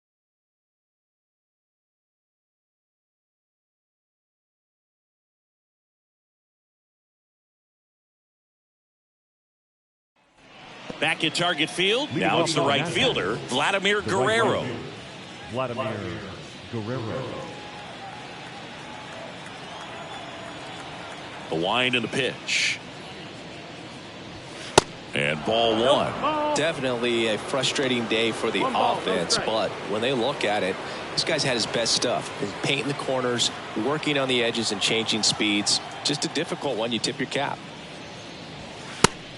Back at Target Field, now it's the right fielder, Vladimir Guerrero. Vladimir Guerrero. The wind and the pitch. And ball 1. Definitely a frustrating day for the offense, but when they look at it, this guy's had his best stuff. He's painting the corners, working on the edges and changing speeds. Just a difficult one. You tip your cap.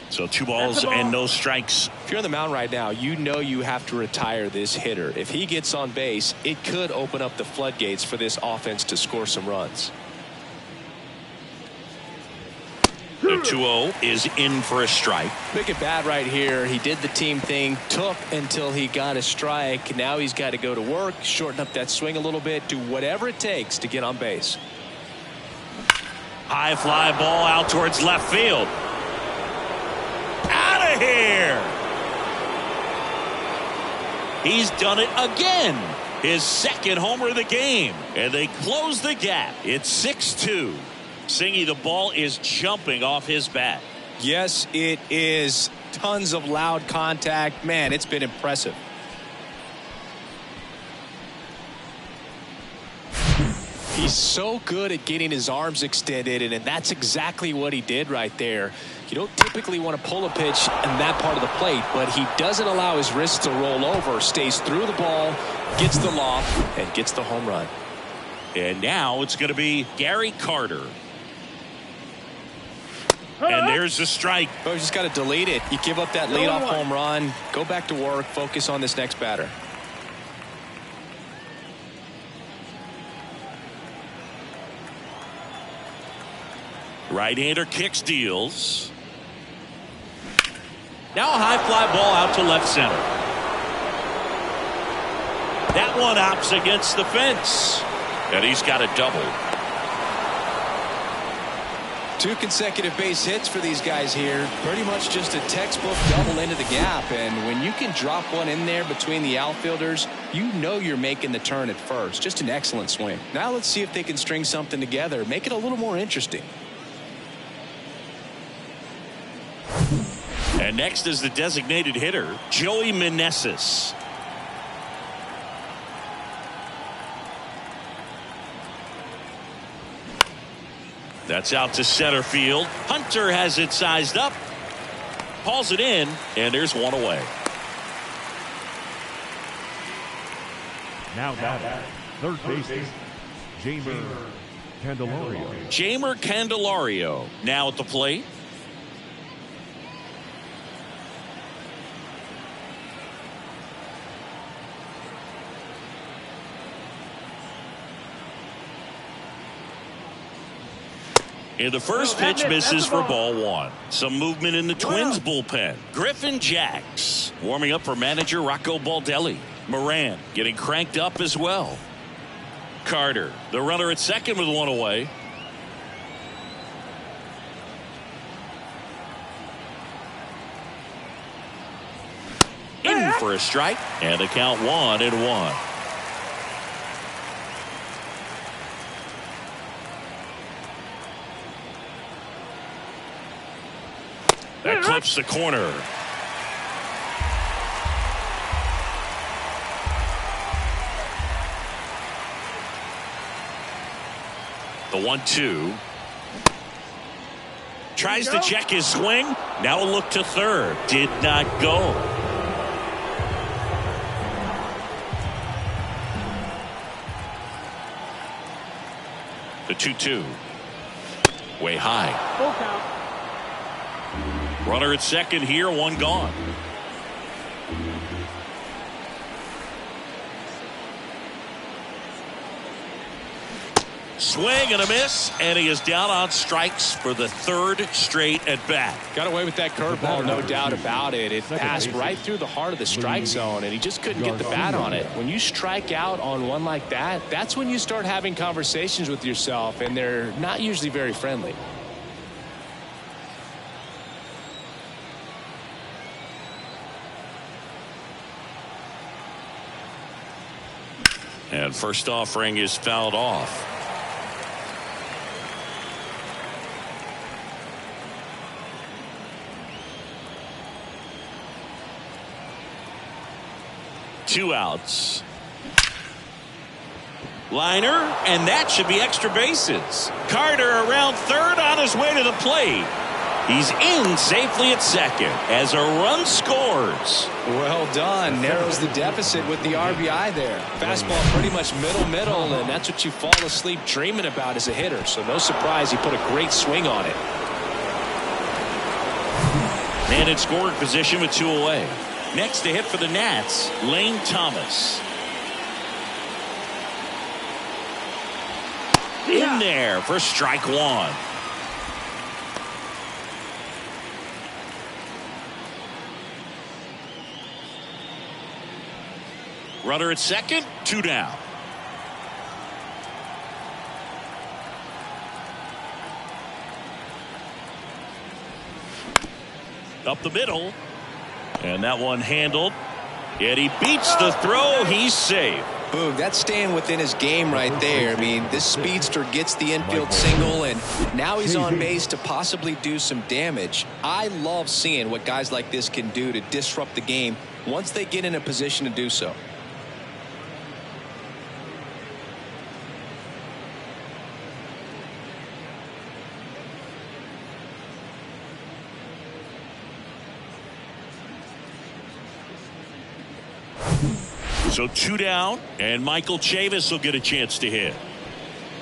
So 2 balls and no strikes. If you're on the mound right now, you know you have to retire this hitter. If he gets on base, it could open up the floodgates for this offense to score some runs. The 2-0 is in for a strike. Look at bat right here. He did the team thing, took until he got a strike. Now he's got to go to work, shorten up that swing a little bit, do whatever it takes to get on base. High fly ball out towards left field. Out of here. He's done it again. His second homer of the game. And they close the gap. It's 6-2. Singy, the ball is jumping off his bat. Yes, it is. Tons of loud contact. Man, it's been impressive. He's so good at getting his arms extended, and that's exactly what he did right there. You don't typically want to pull a pitch in that part of the plate, but he doesn't allow his wrists to roll over, stays through the ball, gets the loft, and gets the home run. And now it's going to be Gary Carter. And there's the strike. Oh, you just got to delete it. You give up that leadoff home run, go back to work, focus on this next batter. Right-hander kicks, deals. Now a high fly ball out to left center. That one opts against the fence. And he's got a double. 2 consecutive base hits for these guys here. Pretty much just a textbook double into the gap. And when you can drop one in there between the outfielders, you know you're making the turn at first. Just an excellent swing. Now let's see if they can string something together. Make it a little more interesting. And next is the designated hitter, Joey Meneses. That's out to center field. Hunter has it sized up. Hauls it in, and there's one away. Now batting, third baseman, Jeimer Candelario. Jeimer Candelario now at the plate. And the first pitch misses for ball one. Some movement in the Twins bullpen. Griffin Jax warming up for manager Rocco Baldelli. Moran getting cranked up as well. Carter, the runner at second with one away. In for a strike, and the count 1-1. That clips the corner. The 1-2. Tries to check his swing. Now a look to third. Did not go. The 2-2. Way high. Full count. Runner at second here, one gone. Swing and a miss, and he is down on strikes for the third straight at bat. Got away with that curveball, no doubt about it. It passed right through the heart of the strike zone, and he just couldn't get the bat on it. When you strike out on one like that, that's when you start having conversations with yourself, and they're not usually very friendly. And first offering is fouled off. Two outs. Liner, and that should be extra bases. Carter around third on his way to the plate. He's in safely at second as a run scores. Well done. Narrows the deficit with the RBI there. Fastball pretty much middle, and that's what you fall asleep dreaming about as a hitter. So no surprise he put a great swing on it. Man in scoring position with two away. Next to hit for the Nats, Lane Thomas. In there for strike one. Runner at second, two down. Up the middle. And that one handled. Yet he beats the throw. He's safe. Boog, that's staying within his game right there. I mean, this speedster gets the infield single, and now he's on base to possibly do some damage. I love seeing what guys like this can do to disrupt the game once they get in a position to do so. So two down, and Michael Chavis will get a chance to hit.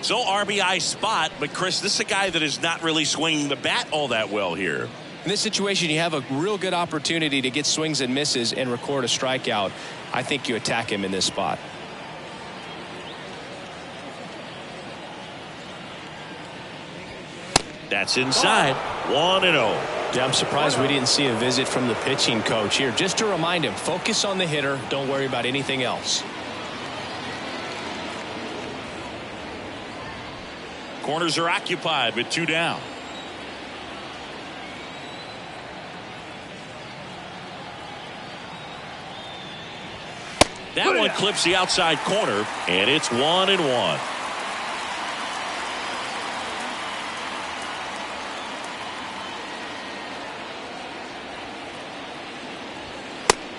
So RBI spot, but Chris, this is a guy that is not really swinging the bat all that well here. In this situation, you have a real good opportunity to get swings and misses and record a strikeout. I think you attack him in this spot. That's inside. 1-0. Yeah, I'm surprised we didn't see a visit from the pitching coach here. Just to remind him, focus on the hitter. Don't worry about anything else. Corners are occupied with two down. That one clips the outside corner, and it's 1-1.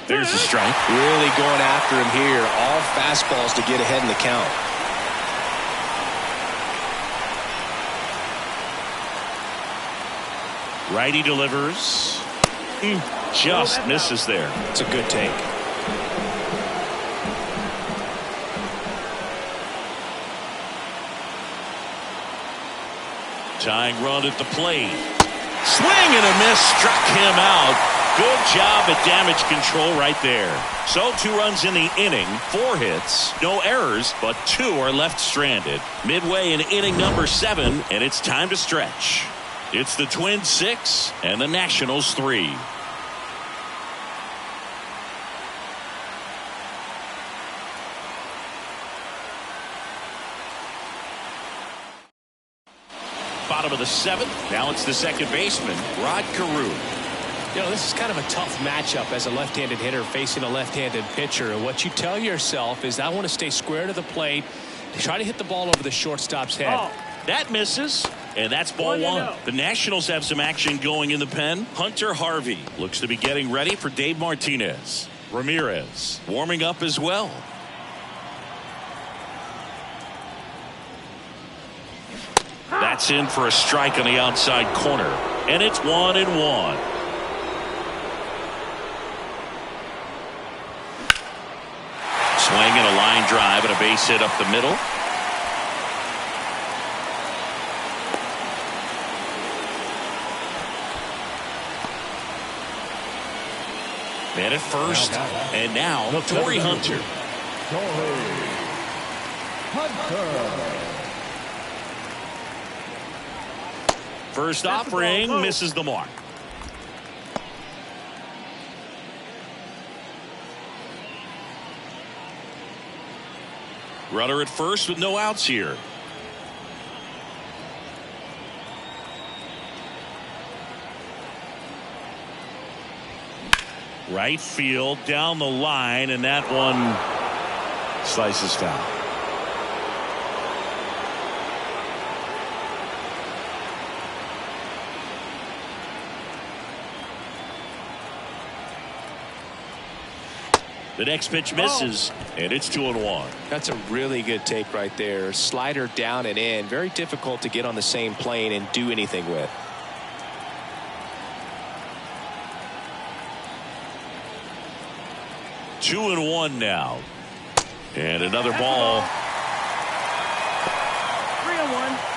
There's the strike. Really going after him here. All fastballs to get ahead in the count. Righty delivers. Just misses there. It's a good take. Tying run at the plate. Swing and a miss struck him out. Good job at damage control right there. So 2 runs in the inning, 4 hits, no errors, but 2 are left stranded. Midway in inning number 7, and it's time to stretch. It's the Twins 6 and the Nationals 3. Bottom of the 7th. Now it's the second baseman, Rod Carew. You know, this is kind of a tough matchup as a left-handed hitter facing a left-handed pitcher. And what you tell yourself is, I want to stay square to the plate, try to hit the ball over the shortstop's head. Oh, that misses, and that's ball 1. The Nationals have some action going in the pen. Hunter Harvey looks to be getting ready for Dave Martinez. Ramirez warming up as well. That's in for a strike on the outside corner, and it's 1-1. Swing and a line drive and a base hit up the middle. Man at first, and now Torrey Hunter. First offering misses the mark. Runner at first with no outs here. Right field down the line, and that one slices foul. The next pitch misses, and it's 2-1. That's a really good take right there. Slider down and in. Very difficult to get on the same plane and do anything with. Two and 1 now. And another ball. 3-1.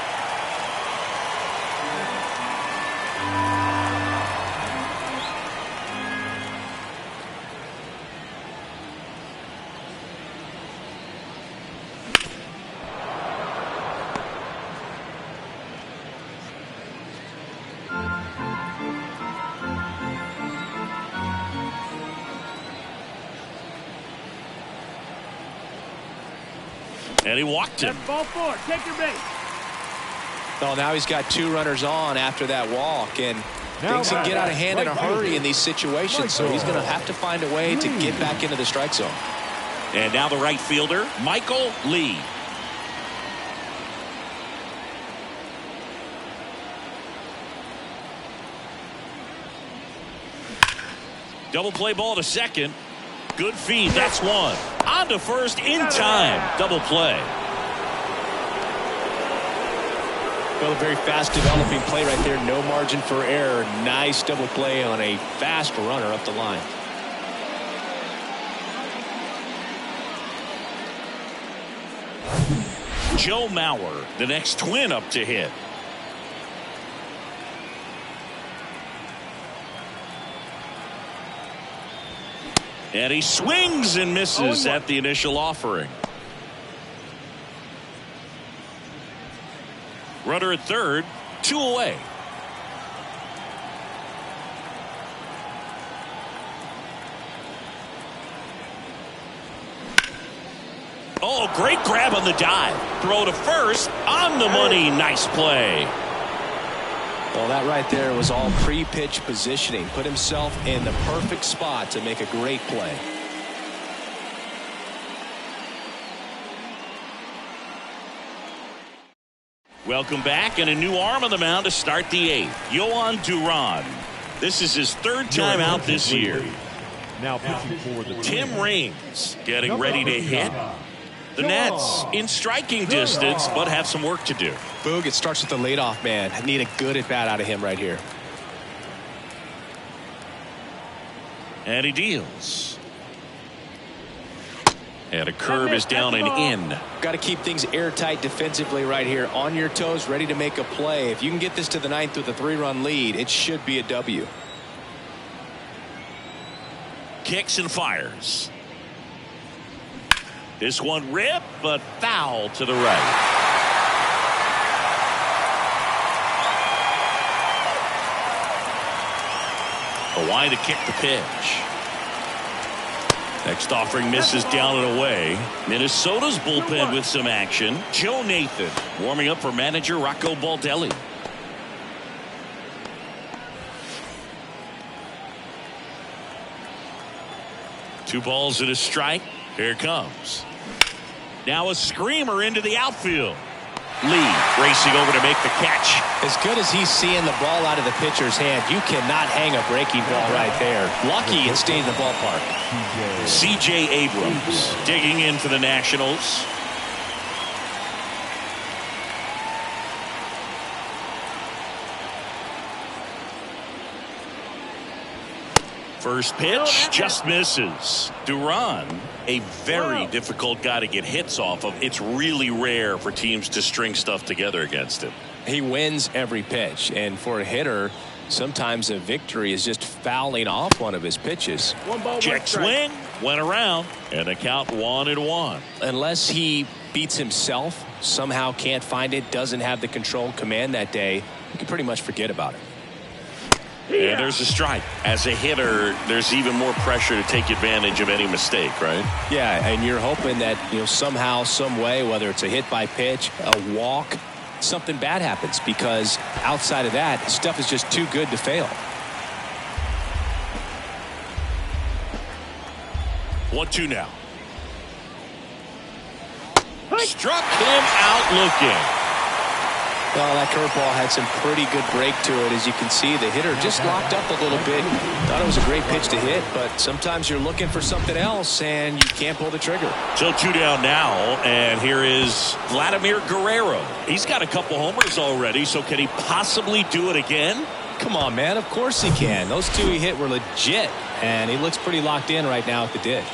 And he walked him. That's ball 4. Take your base. Well, now he's got 2 runners on after that walk, and things can get out of hand in a hurry in these situations, so he's going to have to find a way to get back into the strike zone. And now the right fielder, Michael Lee. Double play ball to second. Good feed. That's 1. On to first in time. Double play. Well, a very fast developing play right there. No margin for error. Nice double play on a fast runner up the line. Joe Mauer, the next Twin up to hit. And he swings and misses at the initial offering. Runner at third, 2 away. Oh, great grab on the dive. Throw to first, on the money. Nice play. Well, that right there was all pre-pitch positioning. Put himself in the perfect spot to make a great play. Welcome back, and a new arm on the mound to start the 8th. Yohan Duran. This is his 3rd time out this year. Now pitching for the Tim Raines getting ready to hit. The Nets in striking distance, but have some work to do. Boog, it starts with the leadoff man. I need a good at-bat out of him right here. And he deals. And a curve is down and in. Got to keep things airtight defensively right here. On your toes, ready to make a play. If you can get this to the 9th with a 3-run lead, it should be a W. kicks and fires. This one ripped, but foul to the right. The wind to kick the pitch. Next offering misses down and away. Minnesota's bullpen with some action. Joe Nathan warming up for manager Rocco Baldelli. Two balls and a strike. Here it comes. Now a screamer into the outfield. Lee racing over to make the catch. As good as he's seeing the ball out of the pitcher's hand, you cannot hang a breaking ball right there. Lucky it stayed in the ballpark. C.J. Abrams digging in for the Nationals. First pitch just misses. Duran, a very difficult guy to get hits off of. It's really rare for teams to string stuff together against him. He wins every pitch, and for a hitter, sometimes a victory is just fouling off one of his pitches. Check swing, went around, and the count 1-1. Unless he beats himself, somehow can't find it, doesn't have the control command that day, you can pretty much forget about it. And there's a strike. As a hitter, there's even more pressure to take advantage of any mistake, right? Yeah, and you're hoping that, somehow, some way, whether it's a hit by pitch, a walk, something bad happens, because outside of that, stuff is just too good to fail. 1-2 now. Struck him out looking. Well, that curveball had some pretty good break to it. As you can see, the hitter just locked up a little bit. Thought it was a great pitch to hit, but sometimes you're looking for something else, and you can't pull the trigger. So 2 down now, and here is Vladimir Guerrero. He's got a couple homers already, so can he possibly do it again? Come on, man. Of course he can. Those two he hit were legit, and he looks pretty locked in right now at the dish.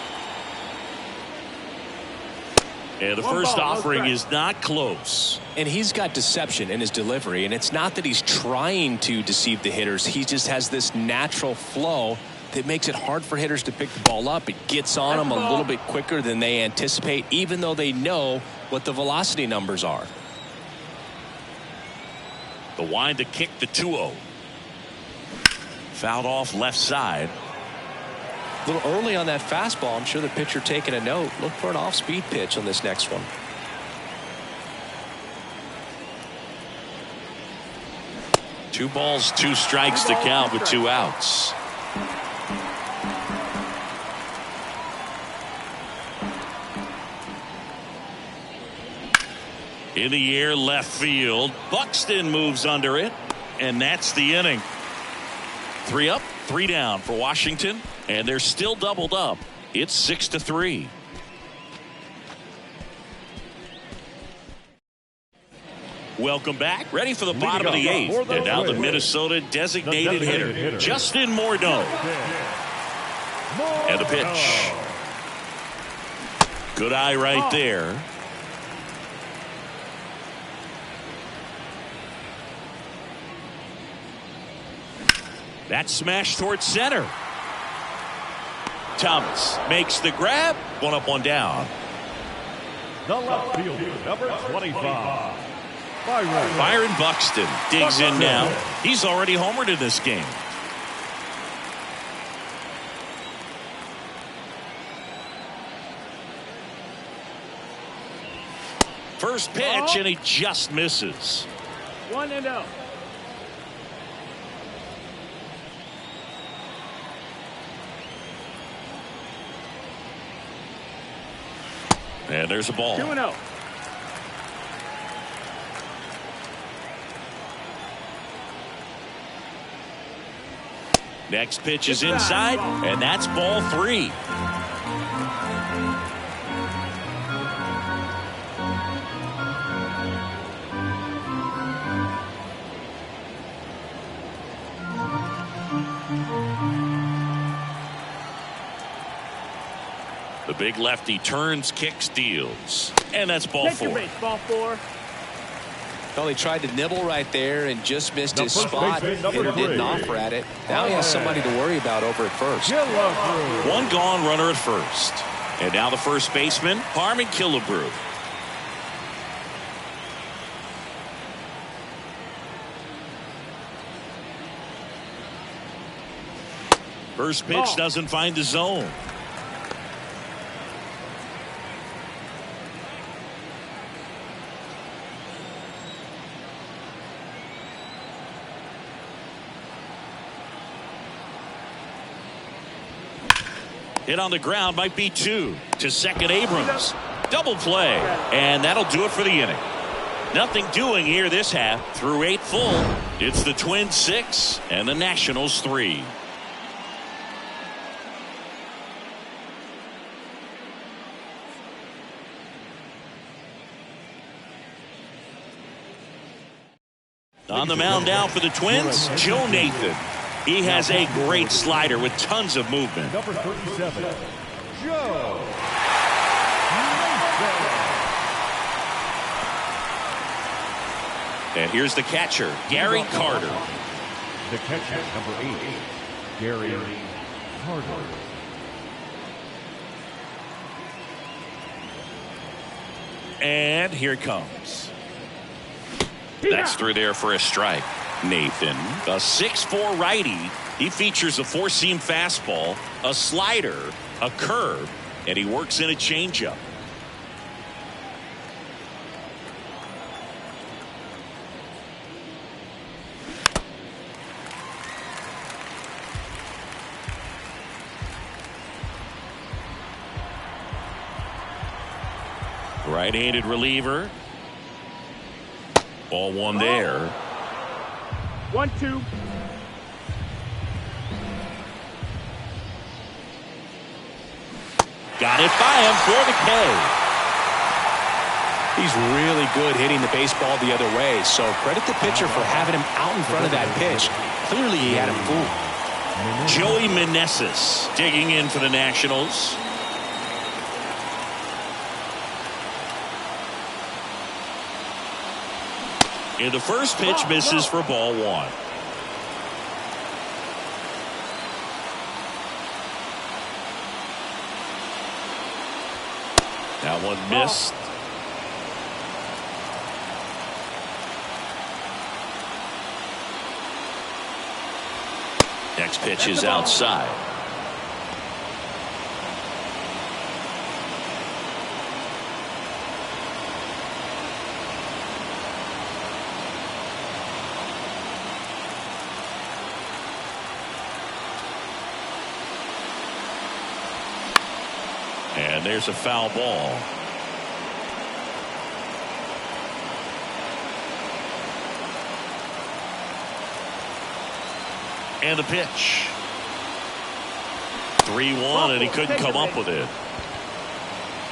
And the first offering is not close. And he's got deception in his delivery, and it's not that he's trying to deceive the hitters. He just has this natural flow that makes it hard for hitters to pick the ball up. It gets on them a little bit quicker than they anticipate, even though they know what the velocity numbers are. The wind to kick the 2-0. Fouled off left side. A little early on that fastball. I'm sure the pitcher taking a note. Look for an off-speed pitch on this next one. Two balls, 2 strikes to count with 2 outs. In the air, left field. Buxton moves under it, and that's the inning. 3 up, 3 down for Washington, and they're still doubled up. It's 6-3. Welcome back. Ready for the bottom of the 8th. And now the Minnesota designated hitter, Justin Morneau. And the pitch. Good eye right there. That smash towards center. Thomas makes the grab. 1 up, 1 down. The left fielder, number 25. Byron Buxton digs in now. He's already homered in this game. First pitch, and he just misses. 1-0. And there's a ball. 2-0. Next pitch is inside, and that's ball 3. The big lefty turns, kicks, deals, and that's ball 4. Ball 4. Well, he tried to nibble right there and just missed his first spot. baseman, number Hitter didn't 3. offer at it. Now he has somebody to worry about over at first. One gone runner at first. And now the first baseman, Harmon Killebrew. First pitch doesn't find the zone. Hit on the ground, might be 2 to second Abrams. Double play, and that'll do it for the inning. Nothing doing here this half. Through 8 full, it's the Twins 6 and the Nationals 3. On the mound now for the Twins, Joe Nathan. He has a great slider with tons of movement. Number 37, Joe And here's the catcher, Gary Carter. The catcher, number 8, Gary Carter. And here it comes. That's through there for a strike. Nathan, a 6'4" righty. He features a 4-seam fastball, a slider, a curve, and he works in a changeup. Right-handed reliever. Ball one there. 1-2. Got it by him for the K. He's really good hitting the baseball the other way, so credit the pitcher for having him out in front of that pitch. Clearly he had him fooled. Joey Meneses digging in for the Nationals. And the first pitch misses for ball 1. That one missed. Next pitch is outside. And there's a foul ball. And the pitch. 3-1, and he couldn't come up with it.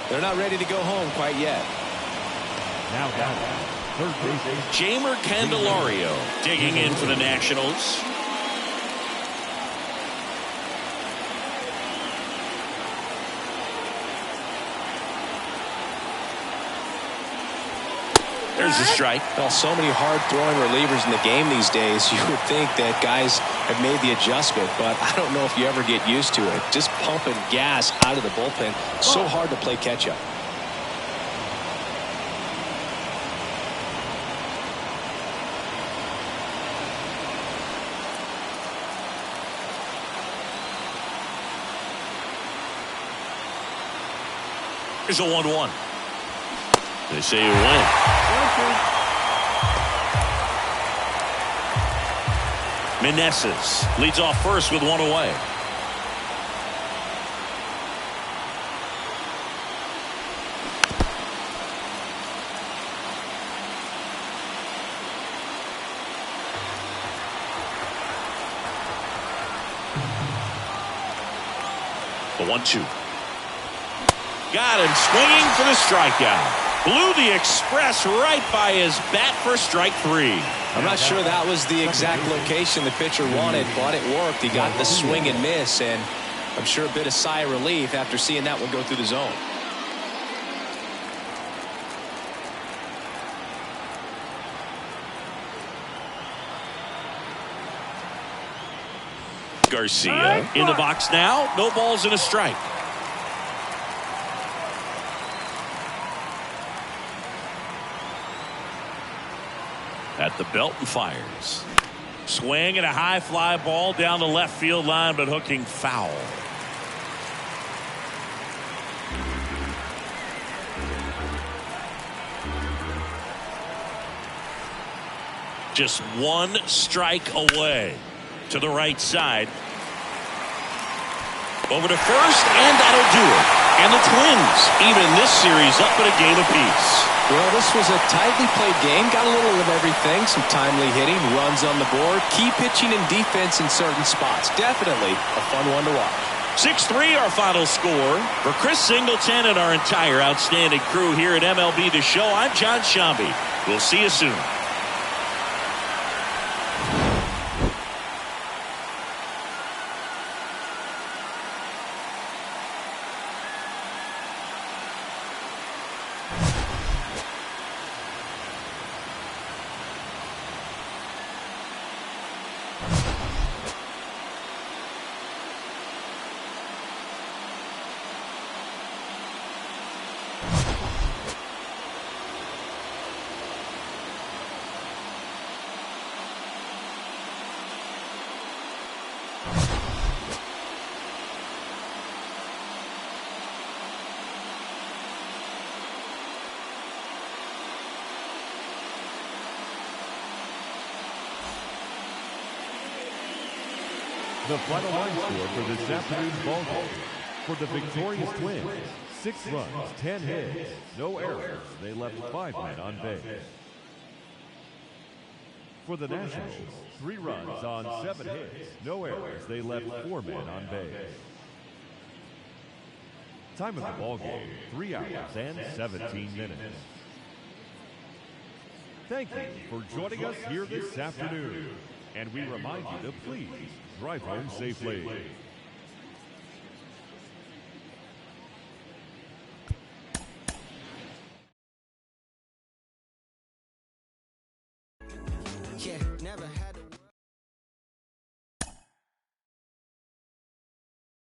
They're not ready to go home quite yet. Now down, third base, Jamer Candelario digging in for the Nationals. There's a strike. Well, so many hard-throwing relievers in the game these days. You would think that guys have made the adjustment, but I don't know if you ever get used to it. Just pumping gas out of the bullpen. So hard to play catch-up. Here's a 1-1. They say you win. Meneses leads off first with one away. The 1-2. Got him swinging for the strikeout. Blew the express right by his bat for strike 3. I'm not sure that was the exact location the pitcher wanted, but it worked. He got the swing and miss, and I'm sure a bit of sigh of relief after seeing that one go through the zone. Garcia in the box now. No balls and a strike. At the belt and fires. Swing and a high fly ball down the left field line, but hooking foul. Just one strike away to the right side. Over to first, and that'll do it. And the Twins even this series up at a game apiece. Well, this was a tightly played game. Got a little of everything. Some timely hitting, runs on the board, key pitching and defense in certain spots. Definitely a fun one to watch. 6-3 our final score. For Chris Singleton and our entire outstanding crew here at MLB The Show, I'm John Shambi. We'll see you soon. The final line score for this afternoon's ball game. For the victorious Twins, 6 runs, 10 hits, no errors. They left 5 men on base. For the Nationals, 3 runs on 7 hits, no errors. They left 4 men on base. Time of the ball game, 3 hours and 17 minutes. Thank you for joining us here this afternoon. And we remind you to please drive home safely.